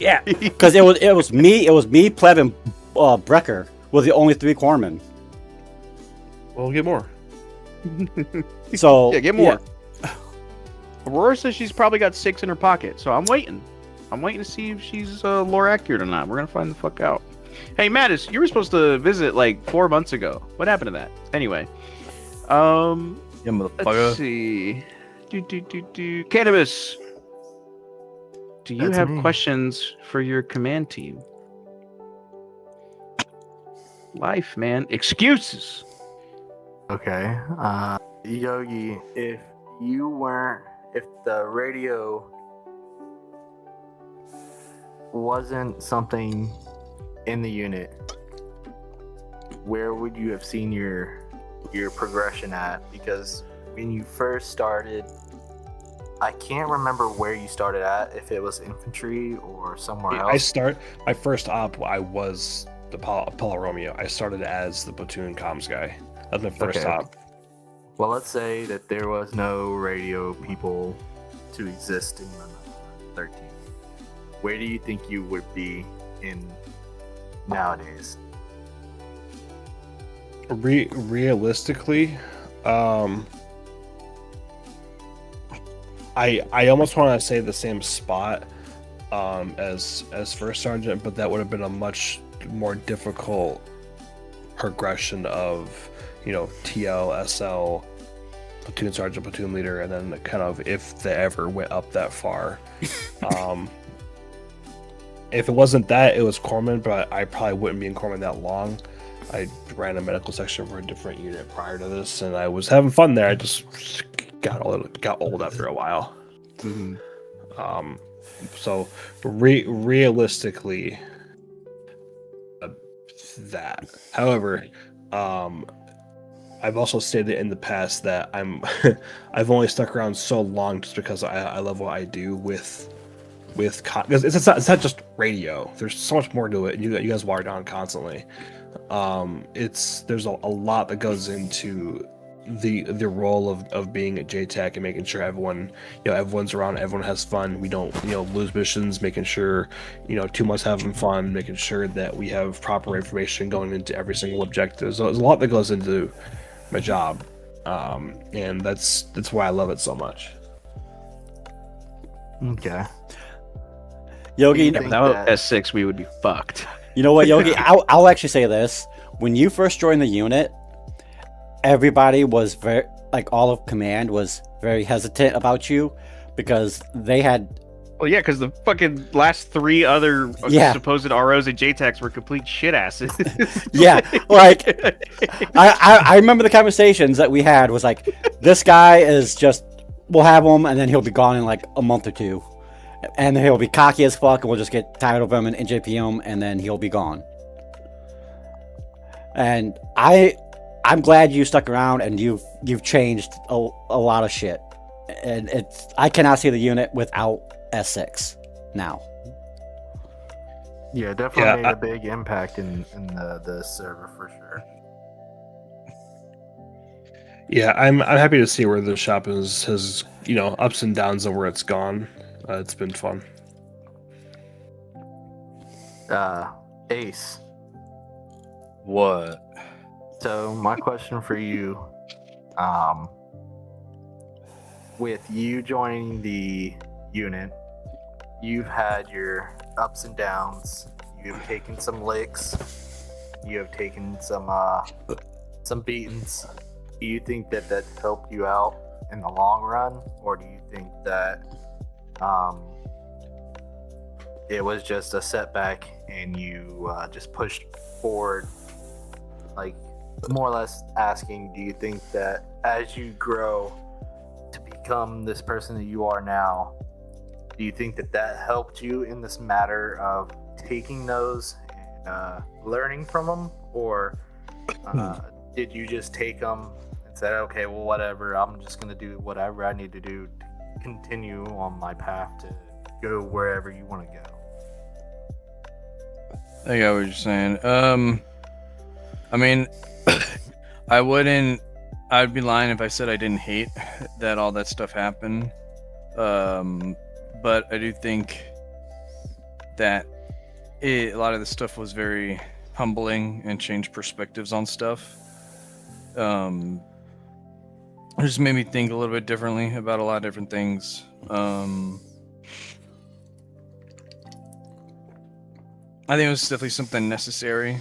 Speaker 1: Yeah, because it was me, Pleb, and Brecker were the only 3 corpsmen.
Speaker 3: We'll get more.
Speaker 1: So
Speaker 2: yeah, get more. Aurora says she's probably got 6 in her pocket, so I'm waiting. I'm waiting to see if she's lore accurate or not. We're gonna find the fuck out. Hey, Mattis, you were supposed to visit like 4 months ago. What happened to that? Anyway,
Speaker 4: Yeah, motherfucker.
Speaker 2: let's see. Cannabis. Do you
Speaker 5: That's
Speaker 2: have
Speaker 5: me.
Speaker 2: questions for your command team? Life, man. Excuses.
Speaker 5: Okay. Yogi, if the radio wasn't something in the unit, where would you have seen your progression at? Because when you first started, I can't remember where you started at, if it was infantry or somewhere else.
Speaker 3: My first op, I was the Apollo Romeo. I started as the platoon comms guy. That's my first
Speaker 5: Okay.
Speaker 3: op.
Speaker 5: Well, let's say that there was no radio people to exist in 13. Where do you think you would be in nowadays?
Speaker 3: Realistically, I almost want to say the same spot as first sergeant, but that would have been a much more difficult progression of, TL, SL, platoon sergeant, platoon leader, and then kind of if they ever went up that far. If it wasn't that, it was corpsman, but I probably wouldn't be in corpsman that long. I ran a medical section for a different unit prior to this, and I was having fun there. I just got old after a while.
Speaker 6: Mhm.
Speaker 3: So realistically, that. However, I've also stated in the past that I've only stuck around so long just because I love what I do with because it's not just radio. There's so much more to it. You guys wired on constantly. There's a lot that goes into the role of being at JTAC and making sure everyone's around, everyone has fun. We don't lose missions, making sure two months having fun, making sure that we have proper information going into every single objective. So there's a lot that goes into my job, and that's why I love it so much.
Speaker 5: Okay.
Speaker 1: Yogi,
Speaker 5: You think
Speaker 2: Without
Speaker 5: that-
Speaker 2: S6, we would be fucked.
Speaker 1: you know what, Yogi? I'll actually say this. When you first joined the unit, everybody was all of command was very hesitant about you because they had
Speaker 2: Well, yeah, because the fucking last 3 other
Speaker 1: Yeah.
Speaker 2: supposed ROs and JTACs were complete shit asses.
Speaker 1: Yeah, like I remember the conversations that we had was like, this guy is just, we'll have him and then he'll be gone in like a month or 2. And he'll be cocky as fuck and we'll just get tired of him and NJP him and then he'll be gone. And I'm glad you stuck around and you've changed a lot of shit. And I cannot see the unit without S6 now.
Speaker 5: Yeah, definitely made a big impact in the server for sure.
Speaker 3: Yeah, I'm happy to see where the shop has ups and downs and where it's gone. It's been fun.
Speaker 5: Ace.
Speaker 4: What?
Speaker 5: So my question for you, with you joining the unit, you've had your ups and downs. You've taken some licks. You have taken some beatings. Do you think that helped you out in the long run, or do you think that it was just a setback and you just pushed forward? Like, more or less asking, do you think that as you grow to become this person that you are now, do you think that helped you in this matter of taking those and learning from them, or did you just take them and say, okay, well, whatever, I'm just going to do whatever I need to do to continue on my path to go wherever you want to go?
Speaker 4: I got what you're saying. I mean, I'd be lying if I said I didn't hate that all that stuff happened. But I do think that a lot of the stuff was very humbling and changed perspectives on stuff. It just made me think a little bit differently about a lot of different things. I think it was definitely something necessary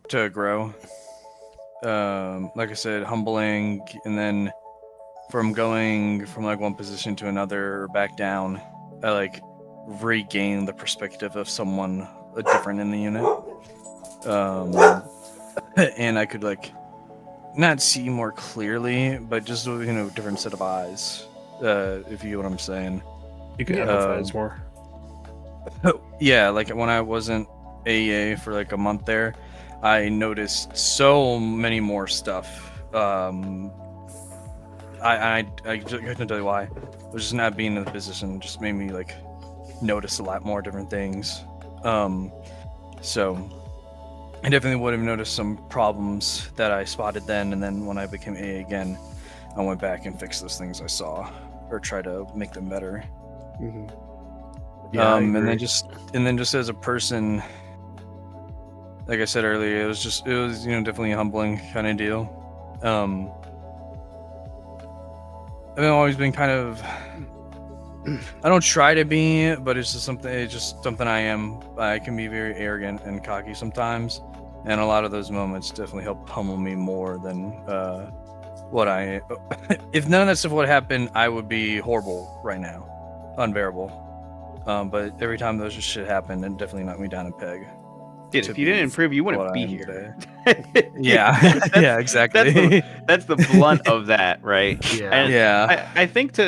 Speaker 4: to grow. Like I said, humbling, and then from going from like one position to another or back down, I like regained the perspective of someone different in the unit. And I could like not see more clearly, but just different set of eyes. If you get what I'm saying.
Speaker 3: You can empathize more.
Speaker 4: Yeah, like when I wasn't AEA for like a month there, I noticed so many more stuff. I couldn't tell you why. It was just not being in the position just made me like notice a lot more different things. So I definitely would have noticed some problems that I spotted then, and then when I became AA again, I went back and fixed those things I saw or try to make them better.
Speaker 6: Mhm.
Speaker 5: Yeah,
Speaker 4: And then just as a person, like I said earlier, it was definitely a humbling kind of deal. I've always been kind of, I don't try to be, but it's just something I am. I can be very arrogant and cocky sometimes, and a lot of those moments definitely help pummel me more than what I. If none of that stuff would happen, I would be horrible right now, unbearable. But every time those shit happen, it definitely knocked me down a peg.
Speaker 2: Dude, if you didn't improve, you wouldn't be here.
Speaker 4: Yeah,
Speaker 2: That's-
Speaker 4: yeah, exactly.
Speaker 2: That's the blunt of that, right?
Speaker 5: Yeah.
Speaker 2: And
Speaker 4: Yeah.
Speaker 2: I think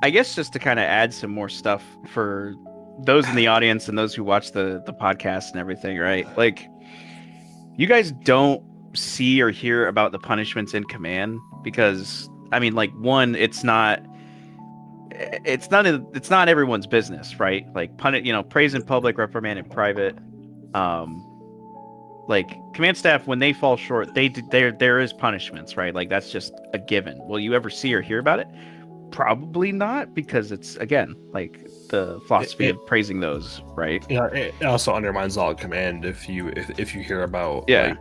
Speaker 2: I guess just to kind of add some more stuff for those in the audience and those who watch the podcast and everything, right? Like, you guys don't see or hear about the punishments in command because, I mean, like, one, it's not everyone's business, right? Like, praise in public, reprimand in private. Like, command staff, when they fall short, there is punishments, right? Like, that's just a given. Will you ever see or hear about it? Probably not, because it's, again, like, the philosophy of praising those, right?
Speaker 3: Yeah, it also undermines all command if you hear about
Speaker 2: Yeah.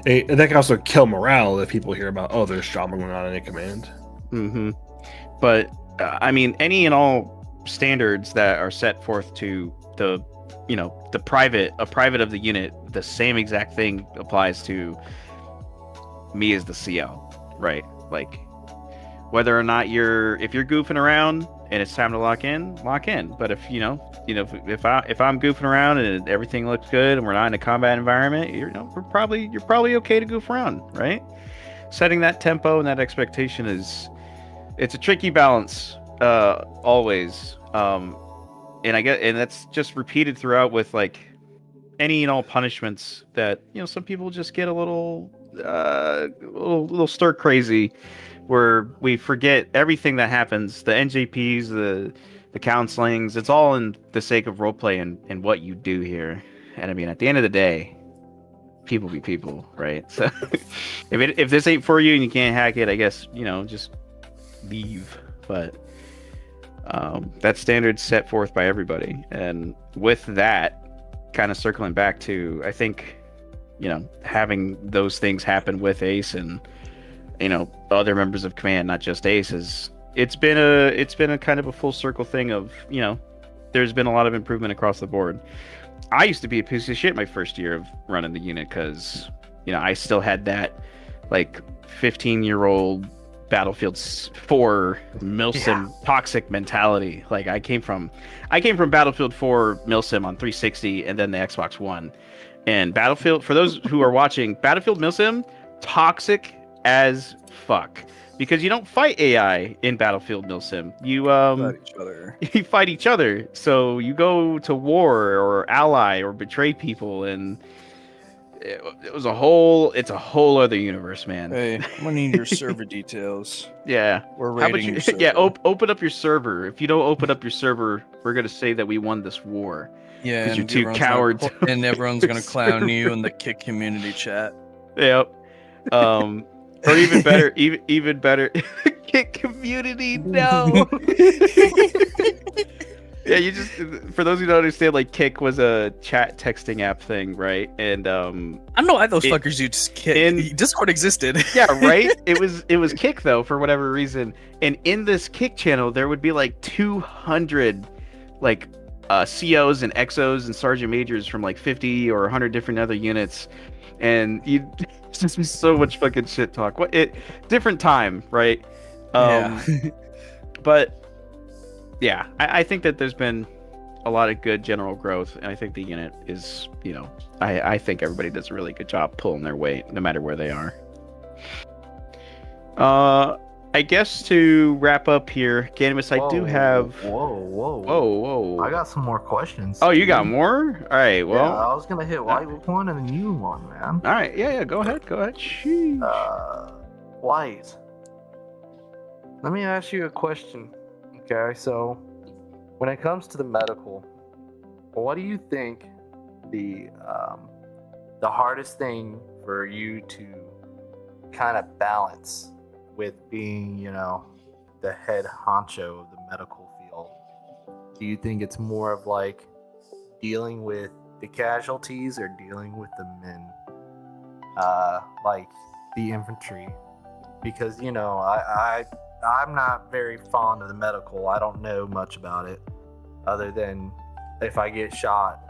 Speaker 3: like, that can also kill morale if people hear about there's drama going on in a command.
Speaker 2: Mm-hmm. But I mean, any and all standards that are set forth to a private of the unit, the same exact thing applies to me as the CL, right? Like, whether or not if you're goofing around and it's time to lock in. But if if I'm goofing around and everything looks good and we're not in a combat environment, you're probably okay to goof around, right? Setting that tempo and that expectation it's a tricky balance, always. And that's just repeated throughout with like any and all punishments that some people just get a little stir crazy, where we forget everything that happens, the NJPs, the counselings. It's all in the sake of roleplay and what you do here. And I mean, at the end of the day, people be people, right? So if this ain't for you and you can't hack it, I guess just leave. But that standard's set forth by everybody, and with that, kind of circling back to, I think, having those things happen with Ace and other members of command, not just Ace, it's been a kind of a full circle thing of there's been a lot of improvement across the board. I used to be a piece of shit my first year of running the unit because I still had that like 15-year-old Battlefield 4 Milsim toxic mentality. Like, I came from Battlefield 4 Milsim on 360 and then the Xbox One. And Battlefield, for those who are watching, Battlefield Milsim, toxic as fuck, because you don't fight AI in Battlefield Milsim. You
Speaker 4: Fight each other.
Speaker 2: you fight each other. So you go to war or ally or betray people, and it's a whole other universe, man.
Speaker 4: Hey, I'm gonna need your server details.
Speaker 2: Yeah.
Speaker 4: We're
Speaker 2: How about
Speaker 4: raiding
Speaker 2: you?
Speaker 4: your server.
Speaker 2: Yeah, open up your server. If you don't open up your server, we're gonna say that we won this war.
Speaker 4: Yeah,
Speaker 2: 'Cause you're
Speaker 4: and
Speaker 2: two
Speaker 4: everyone's
Speaker 2: cowards.
Speaker 4: and everyone's gonna clown you in the Kick community chat.
Speaker 2: Yep. Or even better, even better, Kick community. No. Yeah, you just, for those who don't understand, like, Kick was a chat texting app thing, right? And
Speaker 4: I don't know why those fuckers used Kick. Discord existed.
Speaker 2: yeah, right. It was Kick though, for whatever reason. And in this Kick channel, there would be like 200 like COs and XOs and sergeant majors from like 50 or 100 different other units, and you just be so much fucking shit talk. Different time, right?
Speaker 4: Yeah.
Speaker 2: But yeah, I think that there's been a lot of good general growth, and I think the unit is, I think everybody does a really good job pulling their weight, no matter where they are. I guess to wrap up here, Cannabis, I do have. Whoa!
Speaker 5: I got some more questions.
Speaker 2: Oh, you got more? All right. Well,
Speaker 5: yeah, I was gonna hit White with one and then you one, man.
Speaker 2: All right. Yeah. Go ahead. Sheesh.
Speaker 5: White. Let me ask you a question. Okay, so when it comes to the medical, what do you think the hardest thing for you to kind of balance with being, the head honcho of the medical field? Do you think it's more of like dealing with the casualties or dealing with the men, like the infantry? Because I'm not very fond of the medical. I don't know much about it, other than if I get shot,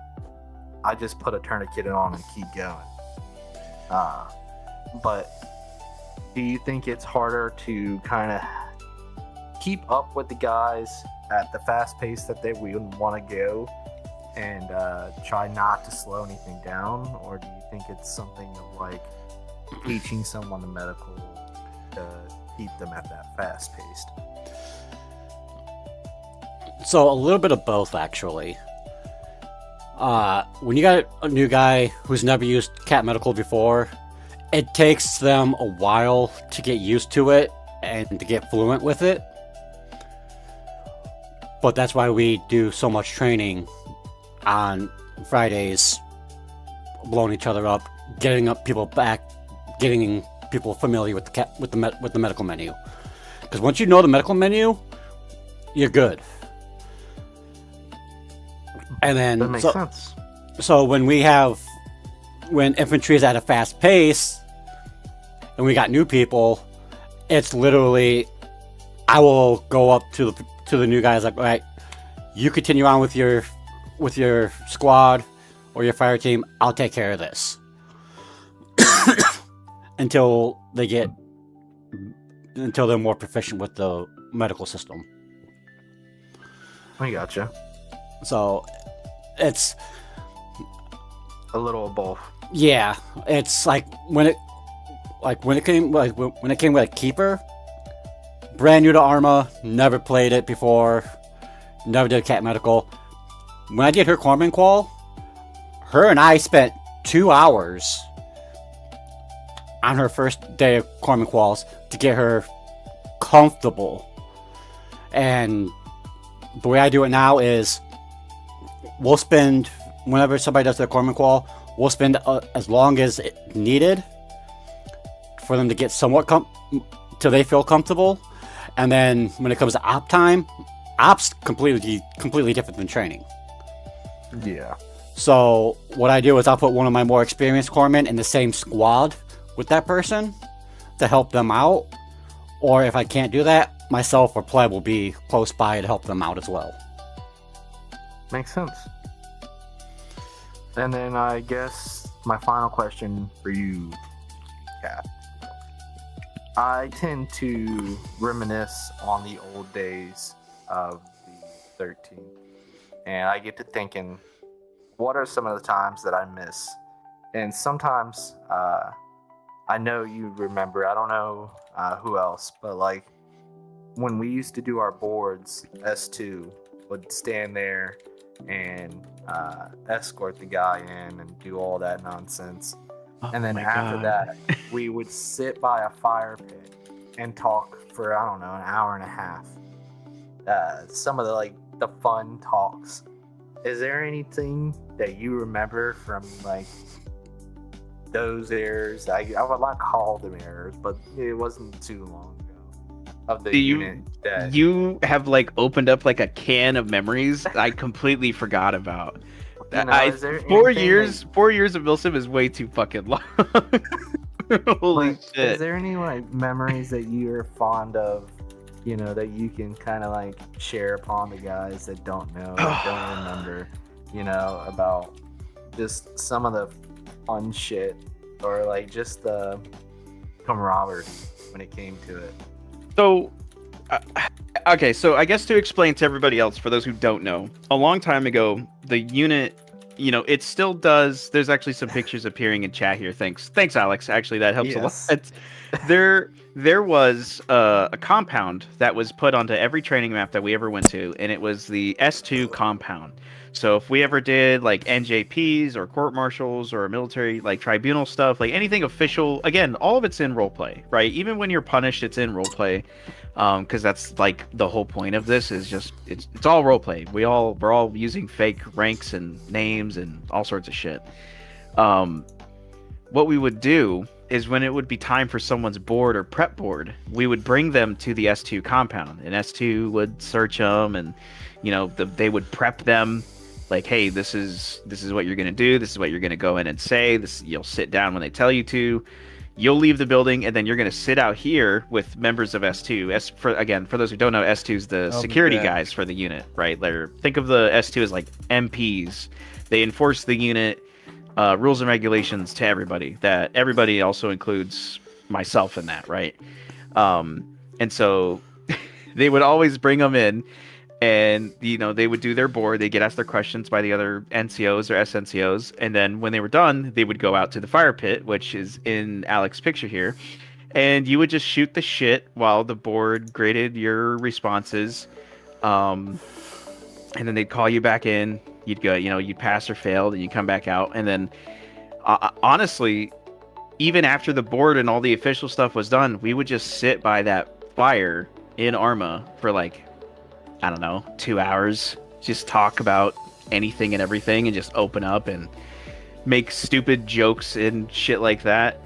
Speaker 5: I just put a tourniquet on and keep going. But do you think it's harder to kind of keep up with the guys at the fast pace that they would want to go, and try not to slow anything down, or do you think it's something of like teaching someone the medical to keep them at that fast paced?
Speaker 1: So a little bit of both, actually. When you got a new guy who's never used cat medical before, it takes them a while to get used to it and to get fluent with it. But that's why we do so much training on Fridays, blowing each other up, getting up people back, getting people familiar with the medical menu. Because once you know the medical menu, you're good. And then
Speaker 5: That makes sense.
Speaker 1: So when infantry is at a fast pace and we got new people, it's literally, I will go up to the new guys like, all right, you continue on with your squad or your fire team. I'll take care of this until they're more proficient with the medical system.
Speaker 5: I gotcha.
Speaker 1: So it's
Speaker 5: A little of both.
Speaker 1: yeah, it's like when it came with a keeper, brand new to Arma, never played it before, never did cat medical. When I did her Corpsman Qual, her and I spent 2 hours on her first day of Corpsman Quals to get her comfortable. And the way I do it now is we'll spend, whenever somebody does their Corpsman Qual, we'll spend as long as needed for them to get somewhat till they feel comfortable. And then when it comes to op time, op's completely different than training.
Speaker 5: Yeah.
Speaker 1: So what I do is I'll put one of my more experienced corpsmen in the same squad with that person to help them out. Or if I can't do that, myself or pleb will be close by to help them out as well.
Speaker 5: Makes sense. And then I guess my final question for you, Kat. I tend to reminisce on the old days of the 13th. And I get to thinking, what are some of the times that I miss? And sometimes, I know you remember, I don't know who else, but like when we used to do our boards, S2 would stand there and escort the guy in and do all that nonsense. And then after that, we would sit by a fire pit and talk for, I don't know, an hour and a half. Some of the fun talks. Is there anything that you remember from like those eras? I would not call them eras, but it wasn't too long ago. Of the unit that
Speaker 2: you have like opened up like a can of memories I completely forgot about.
Speaker 5: You know,
Speaker 2: 4 years of Milsim is way too fucking long. Holy shit.
Speaker 5: Is there any like memories that you're fond of, you know, that you can kind of like share upon the guys that don't know, that don't remember, you know, about just some of the fun shit or like just the camaraderie when it came to it?
Speaker 2: So, okay, so I guess to explain to everybody else, for those who don't know, a long time ago, the unit, you know, it still does. There's actually some pictures appearing in chat here. Thanks, Alex. Actually, that helps a lot. There was a compound that was put onto every training map that we ever went to, and it was the S2 compound. So if we ever did like NJPs or court martials or military like tribunal stuff, like anything official, again, all of it's in roleplay, right? Even when you're punished, it's in roleplay, because that's like the whole point of this is just it's all roleplay. We're all using fake ranks and names and all sorts of shit. What we would do is when it would be time for someone's board or prep board, we would bring them to the S2 compound, and S2 would search them, and you know they would prep them. Like, hey, this is what you're gonna do. This is what you're gonna go in and say. You'll sit down when they tell you to. You'll leave the building, and then you're gonna sit out here with members of S2. For those who don't know, S2 is the security guys for the unit, right? Think of the S2 as like MPs. They enforce the unit rules and regulations to everybody. That everybody also includes myself in that, right? And so they would always bring them in. and they would do their board. They get asked their questions by the other NCOs or SNCOs, and then when they were done, they would go out to the fire pit, which is in Alex's picture here, and you would just shoot the shit while the board graded your responses, and then they'd call you back in. You'd go, you'd pass or fail, and you come back out, and then honestly, even after the board and all the official stuff was done, we would just sit by that fire in Arma for like, I don't know, 2 hours, just talk about anything and everything and just open up and make stupid jokes and shit like that.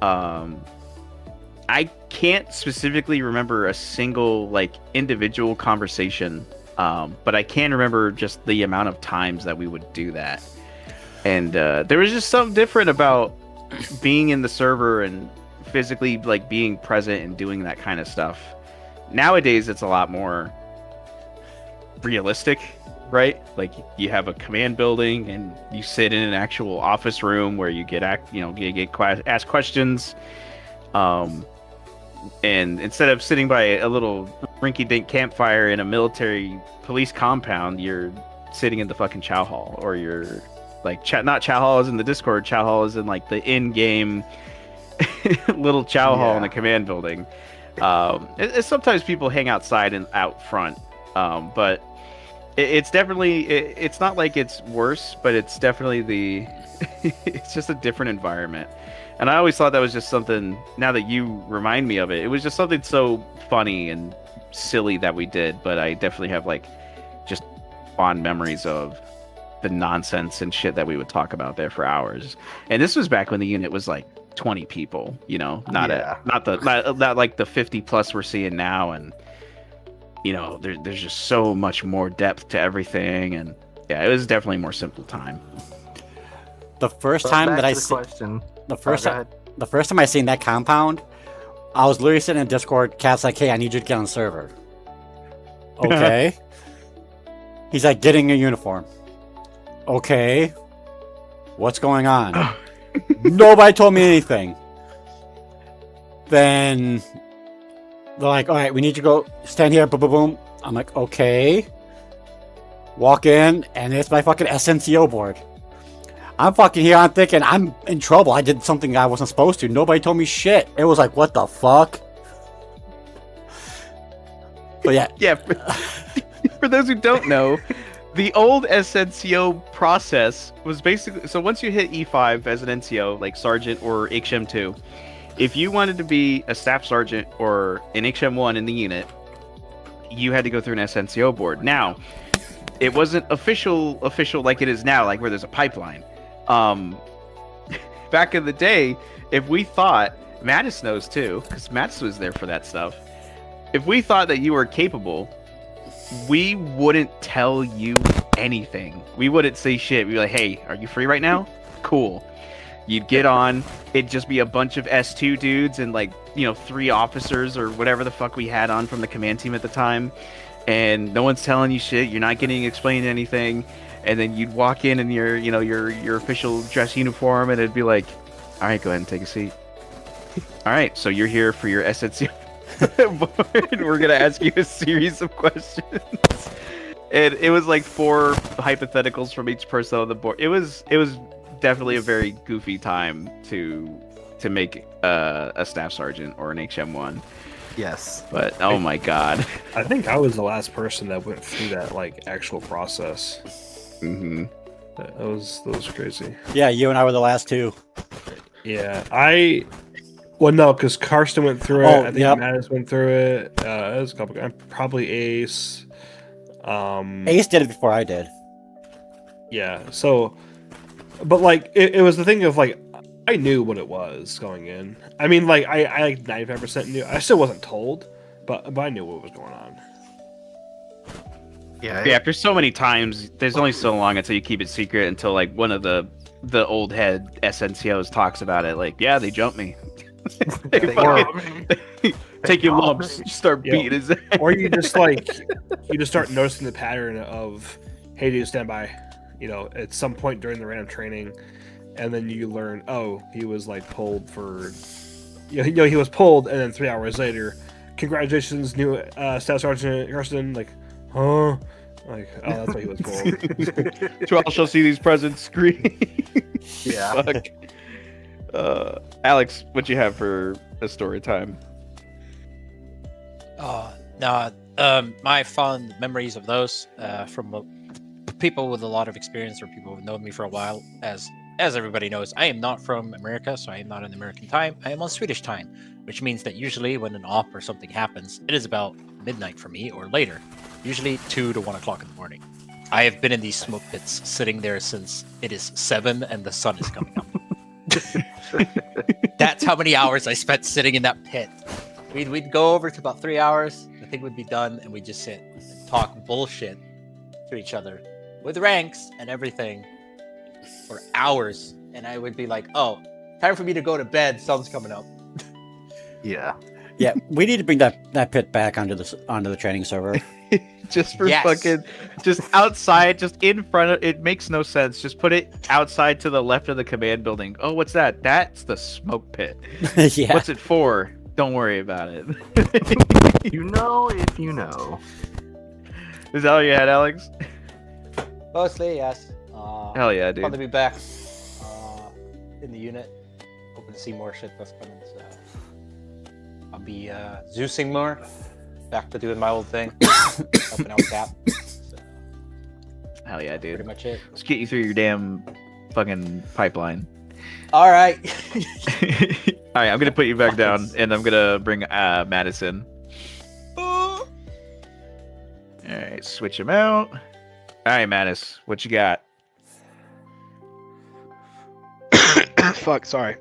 Speaker 2: I can't specifically remember a single like individual conversation, but I can remember just the amount of times that we would do that. And there was just something different about being in the server and physically like being present and doing that kind of stuff. Nowadays, it's a lot more realistic, right? Like you have a command building and you sit in an actual office room where you get asked questions. And instead of sitting by a little rinky-dink campfire in a military police compound, you're sitting in the fucking chow hall, or you're like not chow hall is in the Discord. Chow hall is in like the in-game little chow hall in the command building. Sometimes people hang outside and out front, but it's definitely it's not like it's worse, but it's definitely it's just a different environment. And I always thought that was just something, now that you remind me of it, it was just something so funny and silly that we did, but I definitely have like just fond memories of the nonsense and shit that we would talk about there for hours. And this was back when the unit was like 20 people, not like the 50 plus we're seeing now. And there's just so much more depth to everything, and yeah, it was definitely a more simple time.
Speaker 1: The first time that I the first time I seen that compound, I was literally sitting in Discord. Cat's like, "Hey, I need you to get on the server." Okay. He's like, "Getting a uniform." Okay. What's going on? Nobody told me anything. Then they're like, "All right, we need you to go stand here." Boom, boom, boom. I'm like, "Okay." Walk in, and it's my fucking SNCO board. I'm fucking here. I'm thinking I'm in trouble. I did something I wasn't supposed to. Nobody told me shit. It was like, what the fuck? But yeah.
Speaker 2: Yeah. For those who don't know, the old SNCO process was basically, so once you hit E5 as an NCO, like Sergeant or HM 2, if you wanted to be a Staff Sergeant or an HM 1 in the unit, you had to go through an SNCO board. Now, it wasn't official like it is now, like where there's a pipeline. Back in the day, if we thought, Mattis knows too, because Mattis was there for that stuff, if we thought that you were capable, we wouldn't tell you anything. We wouldn't say shit. We'd be like, "Hey, are you free right now?" Cool. You'd get on, it'd just be a bunch of S2 dudes and like, 3 officers or whatever the fuck we had on from the command team at the time, and no one's telling you shit, you're not getting explained anything. And then you'd walk in your official dress uniform, and it'd be like, "All right, go ahead and take a seat. All right, so you're here for your SNC board. We're gonna ask you a series of questions." And it was like 4 hypotheticals from each person on the board. It was definitely a very goofy time to make a Staff Sergeant or an HM1.
Speaker 5: Yes.
Speaker 2: But oh my god.
Speaker 3: I think I was the last person that went through that like actual process.
Speaker 2: Mm-hmm.
Speaker 3: That was crazy.
Speaker 1: Yeah, you and I were the last two.
Speaker 3: Yeah, no, because Karsten went through it. I think Mattis went through it. It was a couple. Probably Ace.
Speaker 1: Ace did it before I did.
Speaker 3: Yeah. So, but like it was the thing of like I knew what it was going in. I mean, like I like 95% knew. I still wasn't told, but I knew what was going on.
Speaker 2: Yeah, after so many times, there's only so long until you keep it secret until like one of the old head SNCOs talks about it. Like, yeah, they jumped me. Take your lumps, start beating his ass.
Speaker 3: Or you just start noticing the pattern of, "Hey, dude, stand by." At some point during the random training, and then you learn, oh, he was like pulled for, he was pulled, and then 3 hours later, "Congratulations, new Staff Sergeant Karsten, like, huh? Like, oh, that's what he was told.
Speaker 2: 12 shall see these presents scream.
Speaker 5: Yeah.
Speaker 2: Fuck. Alex, what you have for a story time?
Speaker 7: My fond memories of those from people with a lot of experience or people who've known me for a while. As everybody knows, I am not from America, so I am not on American time. I am on Swedish time, which means that usually when an op or something happens, it is about midnight for me or later, usually 2 to 1 o'clock in the morning. I have been in these smoke pits sitting there since it is 7 and the sun is coming up. That's how many hours I spent sitting in that pit. We'd go over to about 3 hours, the thing would be done, and we'd just sit and talk bullshit to each other with ranks and everything for hours. And I would be like, oh, time for me to go to bed, sun's coming up.
Speaker 5: Yeah.
Speaker 1: Yeah, we need to bring that pit back onto the training server.
Speaker 2: Just for
Speaker 7: Yes.
Speaker 2: fucking, just outside, just in front of, it makes no sense. Just put it outside to the left of the command building. Oh, what's that? That's the smoke pit.
Speaker 1: Yeah.
Speaker 2: What's it for? Don't worry about it.
Speaker 5: You know if you know.
Speaker 2: Is that all you had, Alex?
Speaker 7: Mostly, yes.
Speaker 2: Hell yeah,
Speaker 7: Fun to
Speaker 2: dude.
Speaker 7: be back in the unit. Hoping to see more shit that's coming. So I'll be Zeusing more. Back to doing my old thing. Helping out Cap. So,
Speaker 2: Hell yeah,
Speaker 7: pretty
Speaker 2: dude.
Speaker 7: much it.
Speaker 2: Let's get you through your damn fucking pipeline.
Speaker 7: All right.
Speaker 2: All right, I'm gonna put you back down, and I'm gonna bring Madison. All right, switch him out. All right, Mattis, what you got?
Speaker 6: Fuck, sorry.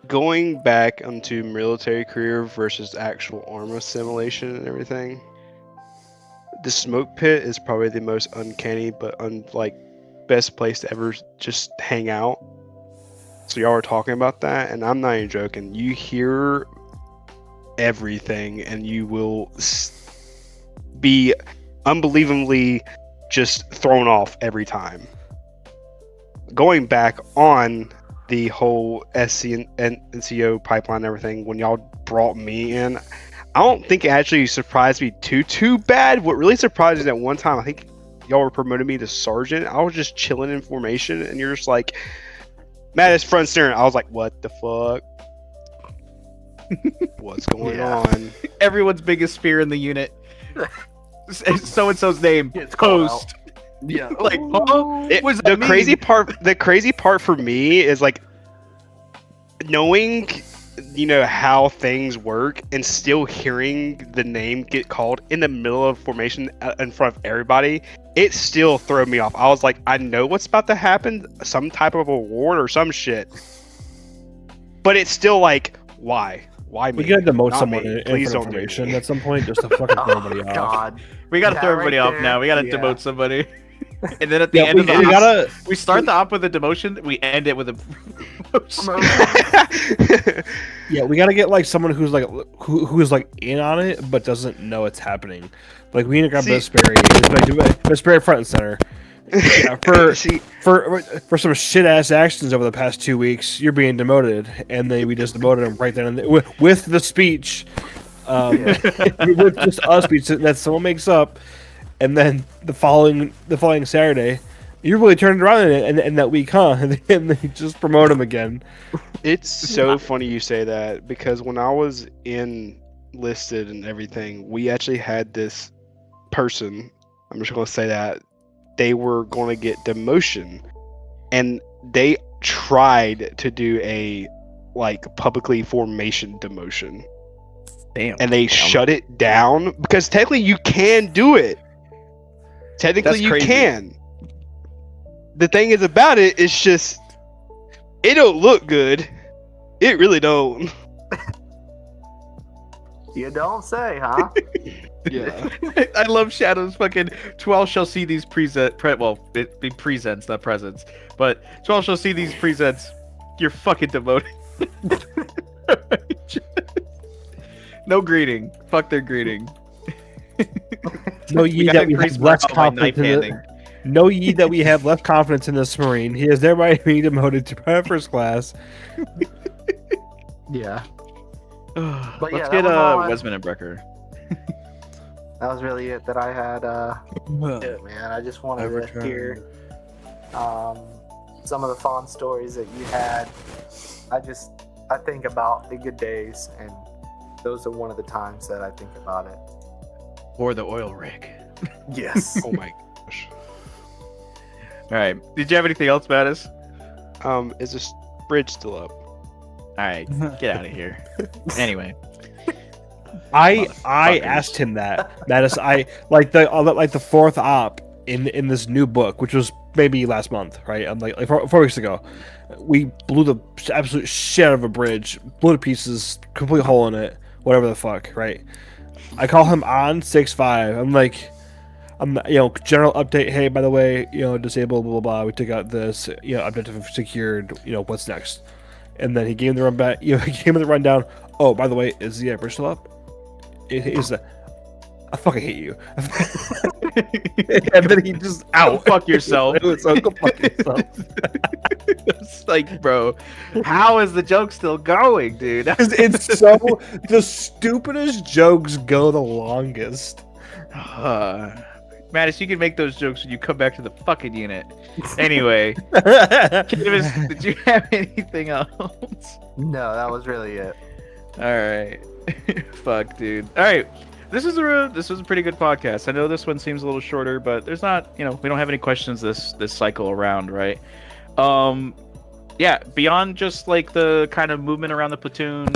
Speaker 6: Going back onto military career versus actual armor simulation and everything. The smoke pit is probably the most uncanny but best place to ever just hang out. So y'all were talking about that, and I'm not even joking. You hear everything, and you will be unbelievably just thrown off every time. Going back on the whole SC and NCO pipeline and everything, when y'all brought me in, I don't think it actually surprised me too bad. What really surprised me at one time, I think y'all were promoting me to sergeant. I was just chilling in formation, and you're just like, Mattis front steering. I was like, what the fuck? What's going on?
Speaker 2: Everyone's biggest fear in the unit. So and so's name.
Speaker 5: It's called
Speaker 2: Post.
Speaker 5: Yeah.
Speaker 2: Like, oh,
Speaker 6: It,
Speaker 2: what does
Speaker 6: the
Speaker 2: that
Speaker 6: crazy
Speaker 2: mean?
Speaker 6: the crazy part for me is like knowing, how things work and still hearing the name get called in the middle of formation in front of everybody. It still threw me off. I was like, I know what's about to happen, some type of award or some shit, but it's still like, why me?
Speaker 3: We gotta demote
Speaker 6: Not
Speaker 3: someone
Speaker 6: me.
Speaker 3: in
Speaker 6: Please
Speaker 3: for
Speaker 6: don't do
Speaker 3: information
Speaker 6: me.
Speaker 3: at some point just to fucking throw everybody
Speaker 5: Oh
Speaker 3: off.
Speaker 5: God.
Speaker 2: We gotta
Speaker 5: Yeah,
Speaker 2: throw everybody
Speaker 5: right
Speaker 2: off now. We gotta
Speaker 5: there.
Speaker 2: demote somebody. And then at the
Speaker 3: Yeah,
Speaker 2: end
Speaker 3: we,
Speaker 2: of the
Speaker 3: we
Speaker 2: op,
Speaker 3: gotta.
Speaker 2: we start the op with a demotion. We end it with a promotion.
Speaker 3: Yeah, we gotta get like someone who's like who's like in on it but doesn't know it's happening. Like we need to grab
Speaker 6: See-
Speaker 3: Vesperi, Vesperi front and center. Yeah,
Speaker 6: See,
Speaker 3: for some shit ass actions over the past 2 weeks, you're being demoted, and then we just demoted him right then and there, with the speech, with just a speech that someone makes up, and then the following Saturday, you really turned around in that week, huh? And then you just promote him again.
Speaker 6: it's so funny you say that, because when I was enlisted and everything, we actually had this person, I'm just going to say that, they were going to get demotion, and they tried to do a publicly formation demotion,
Speaker 2: Damn.
Speaker 6: and they shut it down because technically you can do it. Technically
Speaker 2: That's
Speaker 6: you
Speaker 2: crazy.
Speaker 6: can. The thing is about it, it's just it don't look good. It really don't.
Speaker 5: You don't say, huh?
Speaker 6: Yeah.
Speaker 2: I love Shadow's fucking 12 shall see these it be presents, not presents. But 12 shall see these presents. You're fucking demoted. No greeting. Fuck their greeting.
Speaker 3: No,
Speaker 2: We
Speaker 3: ye
Speaker 2: gotta
Speaker 3: that we
Speaker 2: increase
Speaker 3: have less
Speaker 2: morale by
Speaker 3: confidence in
Speaker 2: knife-handing.
Speaker 3: Know ye that we have less confidence in this Marine. He is thereby being demoted to private first class.
Speaker 5: Yeah.
Speaker 2: Let's
Speaker 5: yeah, that
Speaker 2: get
Speaker 5: was all I-
Speaker 2: Wesman and Brecker.
Speaker 5: That was really it that I had. Yeah, man, I just wanted to hear some of the fond stories that you had. I think about the good days, and those are one of the times that I think about it.
Speaker 2: Or the oil rig.
Speaker 5: Yes.
Speaker 6: Oh my gosh.
Speaker 2: All right. Did you have anything else, Mattis?
Speaker 6: Is this bridge still up?
Speaker 2: All right. Get out of here. Anyway.
Speaker 3: I
Speaker 2: Motherfuckers.
Speaker 3: asked him that is I like the fourth op in this new book, which was maybe last month, right? I'm like 4 weeks ago. We blew the absolute shit out of a bridge, blew to pieces, complete hole in it, whatever the fuck, right? I call him on 6-5. I'm general update. Hey, by the way, disabled, blah blah blah. We took out this, objective secured. What's next? And then he gave me the run back. He gave me the rundown. Oh, by the way, is the bridge still up? It is the. I fucking hate you. And then he just out.
Speaker 2: Go fuck yourself.
Speaker 3: It was so go fuck yourself.
Speaker 2: It's like, bro, how is the joke still going, dude?
Speaker 3: It's so the stupidest jokes go the longest.
Speaker 2: Mattis, you can make those jokes when you come back to the fucking unit. Anyway, Cannabis, did you have anything else?
Speaker 5: No, that was really it.
Speaker 2: All right. Fuck, dude. All right. This was a pretty good podcast. I know this one seems a little shorter, but there's not, we don't have any questions this cycle around, right? Yeah, beyond just like the kind of movement around the platoon,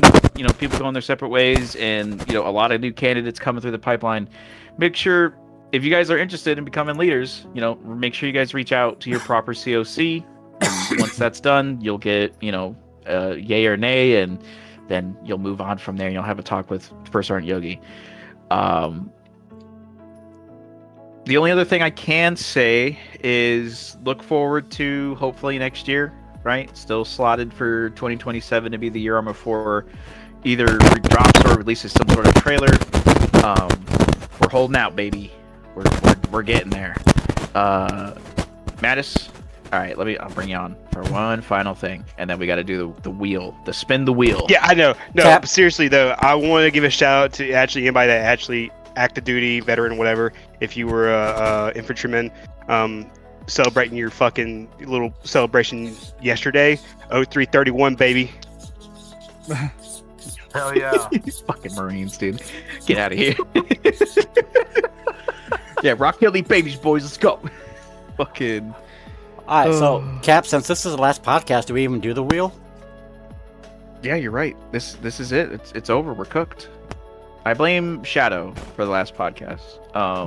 Speaker 2: people going their separate ways, and a lot of new candidates coming through the pipeline. Make sure, if you guys are interested in becoming leaders, make sure you guys reach out to your proper COC. And once that's done, you'll get yay or nay, and then you'll move on from there. And you'll have a talk with First Sergeant Yogi. The only other thing I can say is look forward to hopefully next year, right? Still slotted for 2027 to be the year Arma 4 either drops or releases some sort of trailer. We're holding out, baby. We're getting there. Mattis, all right, I'll bring you on for one final thing, and then we got to do the wheel, spin the wheel.
Speaker 6: Yeah, I know. No,
Speaker 1: Cap.
Speaker 6: seriously though, I want to give a shout out to actually anybody that actually active duty, veteran, whatever. If you were a infantryman, celebrating your fucking little celebration yesterday, 0331, baby.
Speaker 5: Hell yeah.
Speaker 2: Fucking Marines, dude. Get out of here. Yeah, Rock Hill Elite Babies, boys. Let's go. Fucking.
Speaker 1: All right, so Cap, since this is the last podcast, do we even do the wheel?
Speaker 2: Yeah, you're right. This is it. It's over. We're cooked. I blame Shadow for the last podcast.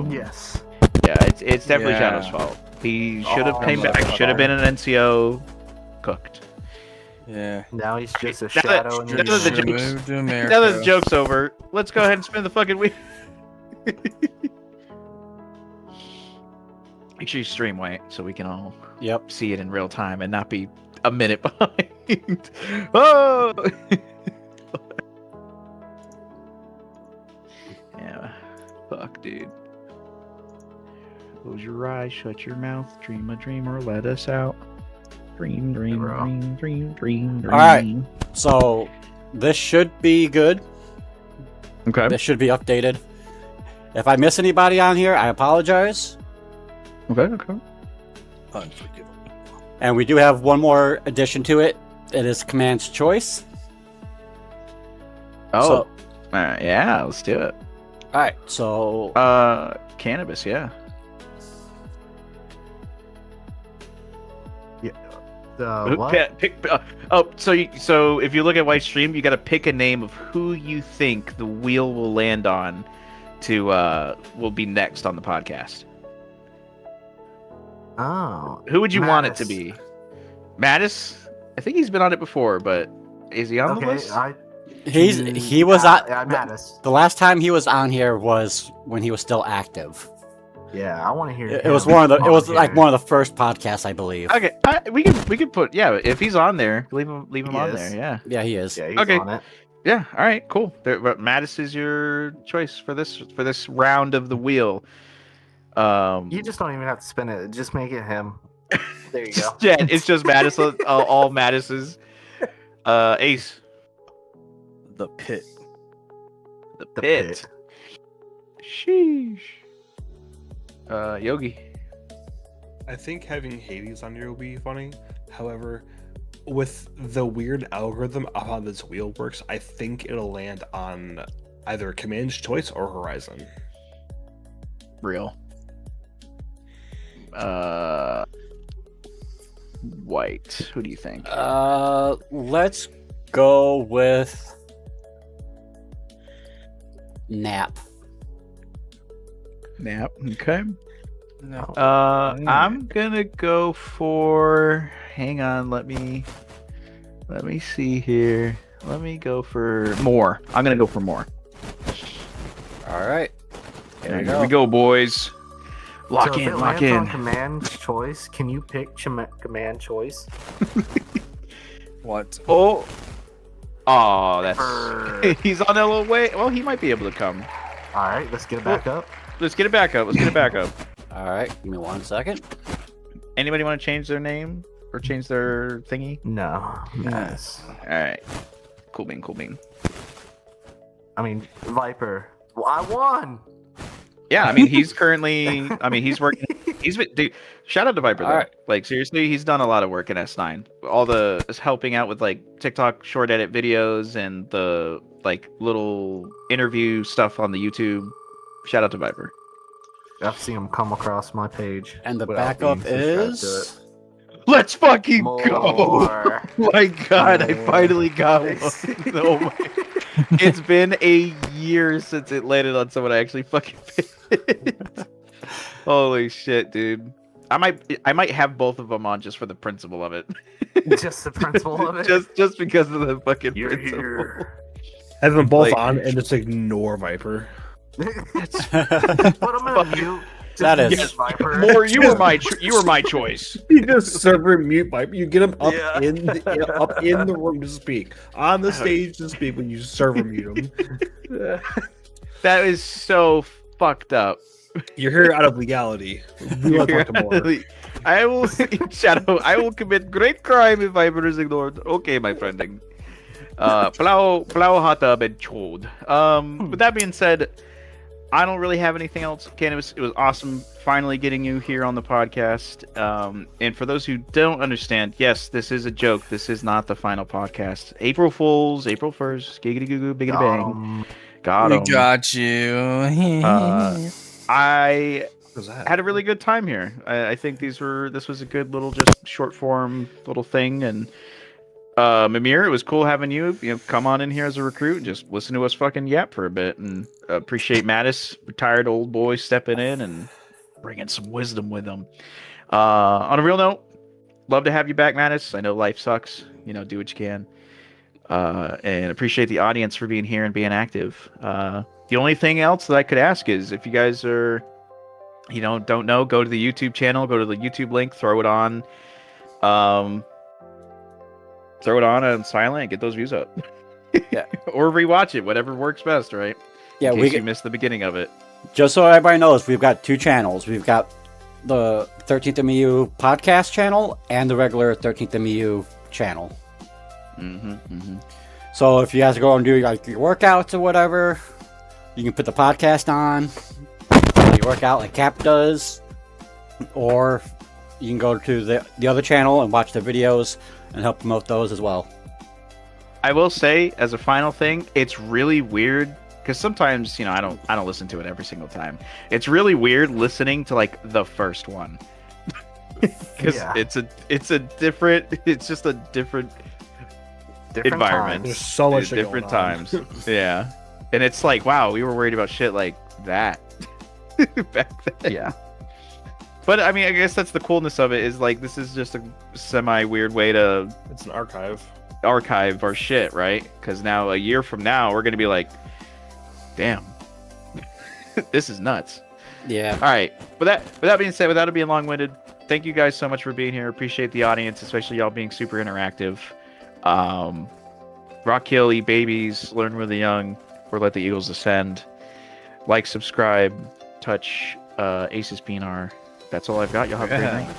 Speaker 5: Yes.
Speaker 2: Yeah, it's definitely
Speaker 4: Yeah.
Speaker 2: Shadow's fault. He should have
Speaker 5: Oh,
Speaker 2: came back. Should have been an NCO. Cooked.
Speaker 4: Yeah.
Speaker 5: Now he's just a
Speaker 2: Now that-
Speaker 5: shadow in
Speaker 2: now
Speaker 5: the
Speaker 2: that the
Speaker 5: universe.
Speaker 2: jokes-
Speaker 4: Move to America.
Speaker 2: Now that the joke's over, let's go ahead and spin the fucking wheel. Make sure you stream, White, so we can all
Speaker 1: Yep.
Speaker 2: see it in real time and not be a minute behind. Oh! Yeah. Fuck, dude. Close your eyes, shut your mouth, dream a dream or let us out. Dream, dream,
Speaker 5: Bro.
Speaker 2: dream, dream, dream, dream.
Speaker 1: All right. So this should be good.
Speaker 2: Okay.
Speaker 1: This should be updated. If I miss anybody on here, I apologize.
Speaker 2: Okay, okay.
Speaker 3: Unforgivable.
Speaker 1: And we do have one more addition to it. It is Command's Choice.
Speaker 2: Oh.
Speaker 1: So-
Speaker 2: Yeah, let's do it.
Speaker 1: All right. So
Speaker 2: Cannabis, yeah.
Speaker 5: What?
Speaker 2: So if you look at White Stream, you got to pick a name of who you think the wheel will land on to will be next on the podcast.
Speaker 5: Oh.
Speaker 2: Who would you want it to
Speaker 5: Mattis.
Speaker 2: be? Mattis? I think he's been on it before, but is he on the
Speaker 5: Okay,
Speaker 2: list?
Speaker 1: he was on.
Speaker 5: Yeah, Mattis.
Speaker 1: The last time he was on here was when he was still active.
Speaker 5: Yeah, I want to hear.
Speaker 1: It
Speaker 5: him
Speaker 1: was one of the. It was
Speaker 5: on
Speaker 1: like
Speaker 5: here.
Speaker 1: one of the first podcasts, I believe.
Speaker 2: Okay, we can put if he's on there, leave him
Speaker 5: He
Speaker 2: on
Speaker 5: is.
Speaker 2: there. Yeah,
Speaker 1: Yeah, he is.
Speaker 5: Yeah, he's
Speaker 2: Okay.
Speaker 5: on it.
Speaker 2: yeah. All right, cool. But Mattis is your choice for this round of the wheel.
Speaker 5: You just don't even have to spin it. Just make it him. There you go.
Speaker 2: Yeah, it's just Mattis. all Mattis's. Ace.
Speaker 4: The pit.
Speaker 2: The
Speaker 5: The
Speaker 2: pit. Sheesh. Yogi.
Speaker 3: I think having Hades on here will be funny. However, with the weird algorithm of how this wheel works, I think it'll land on either Command's Choice or Horizon.
Speaker 2: Real. White. Who do you think?
Speaker 1: Let's go with Nap.
Speaker 2: Nap. Okay.
Speaker 5: No.
Speaker 2: I'm gonna go for. Hang on. Let me see here. Let me go for more. I'm gonna go for more.
Speaker 1: All right.
Speaker 2: Here we go, boys. Lock
Speaker 5: so
Speaker 2: in.
Speaker 5: if it
Speaker 2: Lock
Speaker 5: lands
Speaker 2: in.
Speaker 5: on Command Choice, can you pick Command Choice?
Speaker 4: What?
Speaker 2: Oh. Oh, that's.
Speaker 5: Brr.
Speaker 2: He's on a little way. Well, he might be able to come.
Speaker 5: All right, let's get it back up.
Speaker 2: Let's get it back up. Let's get it back up.
Speaker 1: All right. Give me 1 second.
Speaker 2: Anybody want to change their name or change their thingy?
Speaker 5: No. Yes.
Speaker 2: All right. Cool bean. Cool bean.
Speaker 5: I mean, Viper. Well, I won.
Speaker 2: Yeah, I mean, he's currently. I mean, he's working. Dude. Shout out to Viper though.
Speaker 1: All right.
Speaker 2: Like seriously, he's done a lot of work in S9. All the helping out with like TikTok short edit videos and the like little interview stuff on the YouTube. Shout out to Viper.
Speaker 5: I've seen him come across my page.
Speaker 1: And the
Speaker 5: without
Speaker 1: backup
Speaker 5: being subscribed to
Speaker 1: is.
Speaker 2: Let's fucking
Speaker 5: More.
Speaker 2: go! My God, I
Speaker 5: More.
Speaker 2: finally got one. Oh my. It's been a year since it landed on someone I actually fucking picked. Holy shit, dude. I might have both of them on just for the principle of it.
Speaker 5: Just the principle of it.
Speaker 2: just because of the fucking
Speaker 5: You're
Speaker 2: principle.
Speaker 5: here.
Speaker 3: Have them both
Speaker 2: Like-
Speaker 3: on and just ignore Viper.
Speaker 5: Put him in a mute. Just
Speaker 1: That is-
Speaker 5: mute Viper.
Speaker 2: More, you were my choice.
Speaker 3: You just server mute Viper. You get him up
Speaker 5: Yeah.
Speaker 3: up in the room to speak, on the stage to speak. When you server mute him,
Speaker 2: That is so fucked up.
Speaker 3: you're here out of legality. We want to talk more.
Speaker 2: I will Shadow. I will commit great crime if Viper is ignored. Okay, my friending. Plow hata ben chod. With that being said, I don't really have anything else. Cannabis, it was awesome finally getting you here on the podcast. And for those who don't understand, yes, this is a joke. This is not the final podcast. April Fools, April 1st, giggity goo goo, biggity bang. Got
Speaker 4: We
Speaker 2: 'em.
Speaker 4: got you.
Speaker 2: I
Speaker 3: What's that?
Speaker 2: had a really good time here. I think this was a good little just short form little thing. And Mimir, it was cool having you know come on in here as a recruit and just listen to us fucking yap for a bit. And appreciate Mattis, retired old boy, stepping in and bringing some wisdom with him. On a real note, love to have you back, Mattis. I know life sucks. You know, do what you can. And appreciate the audience for being here and being active. The only thing else that I could ask is if you guys are, you know, don't know, go to the YouTube channel, go to the YouTube link, throw it on silent, and get those views up.
Speaker 1: Yeah.
Speaker 2: Or rewatch it, whatever works best, right?
Speaker 1: Yeah,
Speaker 2: In
Speaker 1: we
Speaker 2: case you missed the beginning of it.
Speaker 1: just so everybody knows, we've got 2 channels. We've got the 13th MU podcast channel and the regular 13th MU channel. So if you guys go and do like your workouts or whatever, you can put the podcast on. You work out like Cap does, or you can go to the other channel and watch the videos and help promote those as well.
Speaker 2: I will say, as a final thing, it's really weird because sometimes, you know, I don't listen to it every single time. It's really weird listening to like the first one because
Speaker 5: Yeah.
Speaker 2: it's just a different
Speaker 5: Different
Speaker 2: environment.
Speaker 3: There's so much shit
Speaker 2: different
Speaker 3: going on.
Speaker 2: times. Yeah, and it's like, wow, we were worried about shit like that back then.
Speaker 5: Yeah.
Speaker 2: But I mean, I guess that's the coolness of it. Is like this is just a semi weird way to
Speaker 3: It's an archive.
Speaker 2: archive our shit, right? Because now a year from now we're gonna be like, damn, this is nuts.
Speaker 1: Yeah.
Speaker 2: All right. With that being said, without it being long-winded, thank you guys so much for being here. Appreciate the audience, especially y'all being super interactive. Rock Hill, eat babies, learn with the young, or let the eagles ascend. Like, subscribe, touch Ace's Pinar. That's all I've got. Y'all have a great night.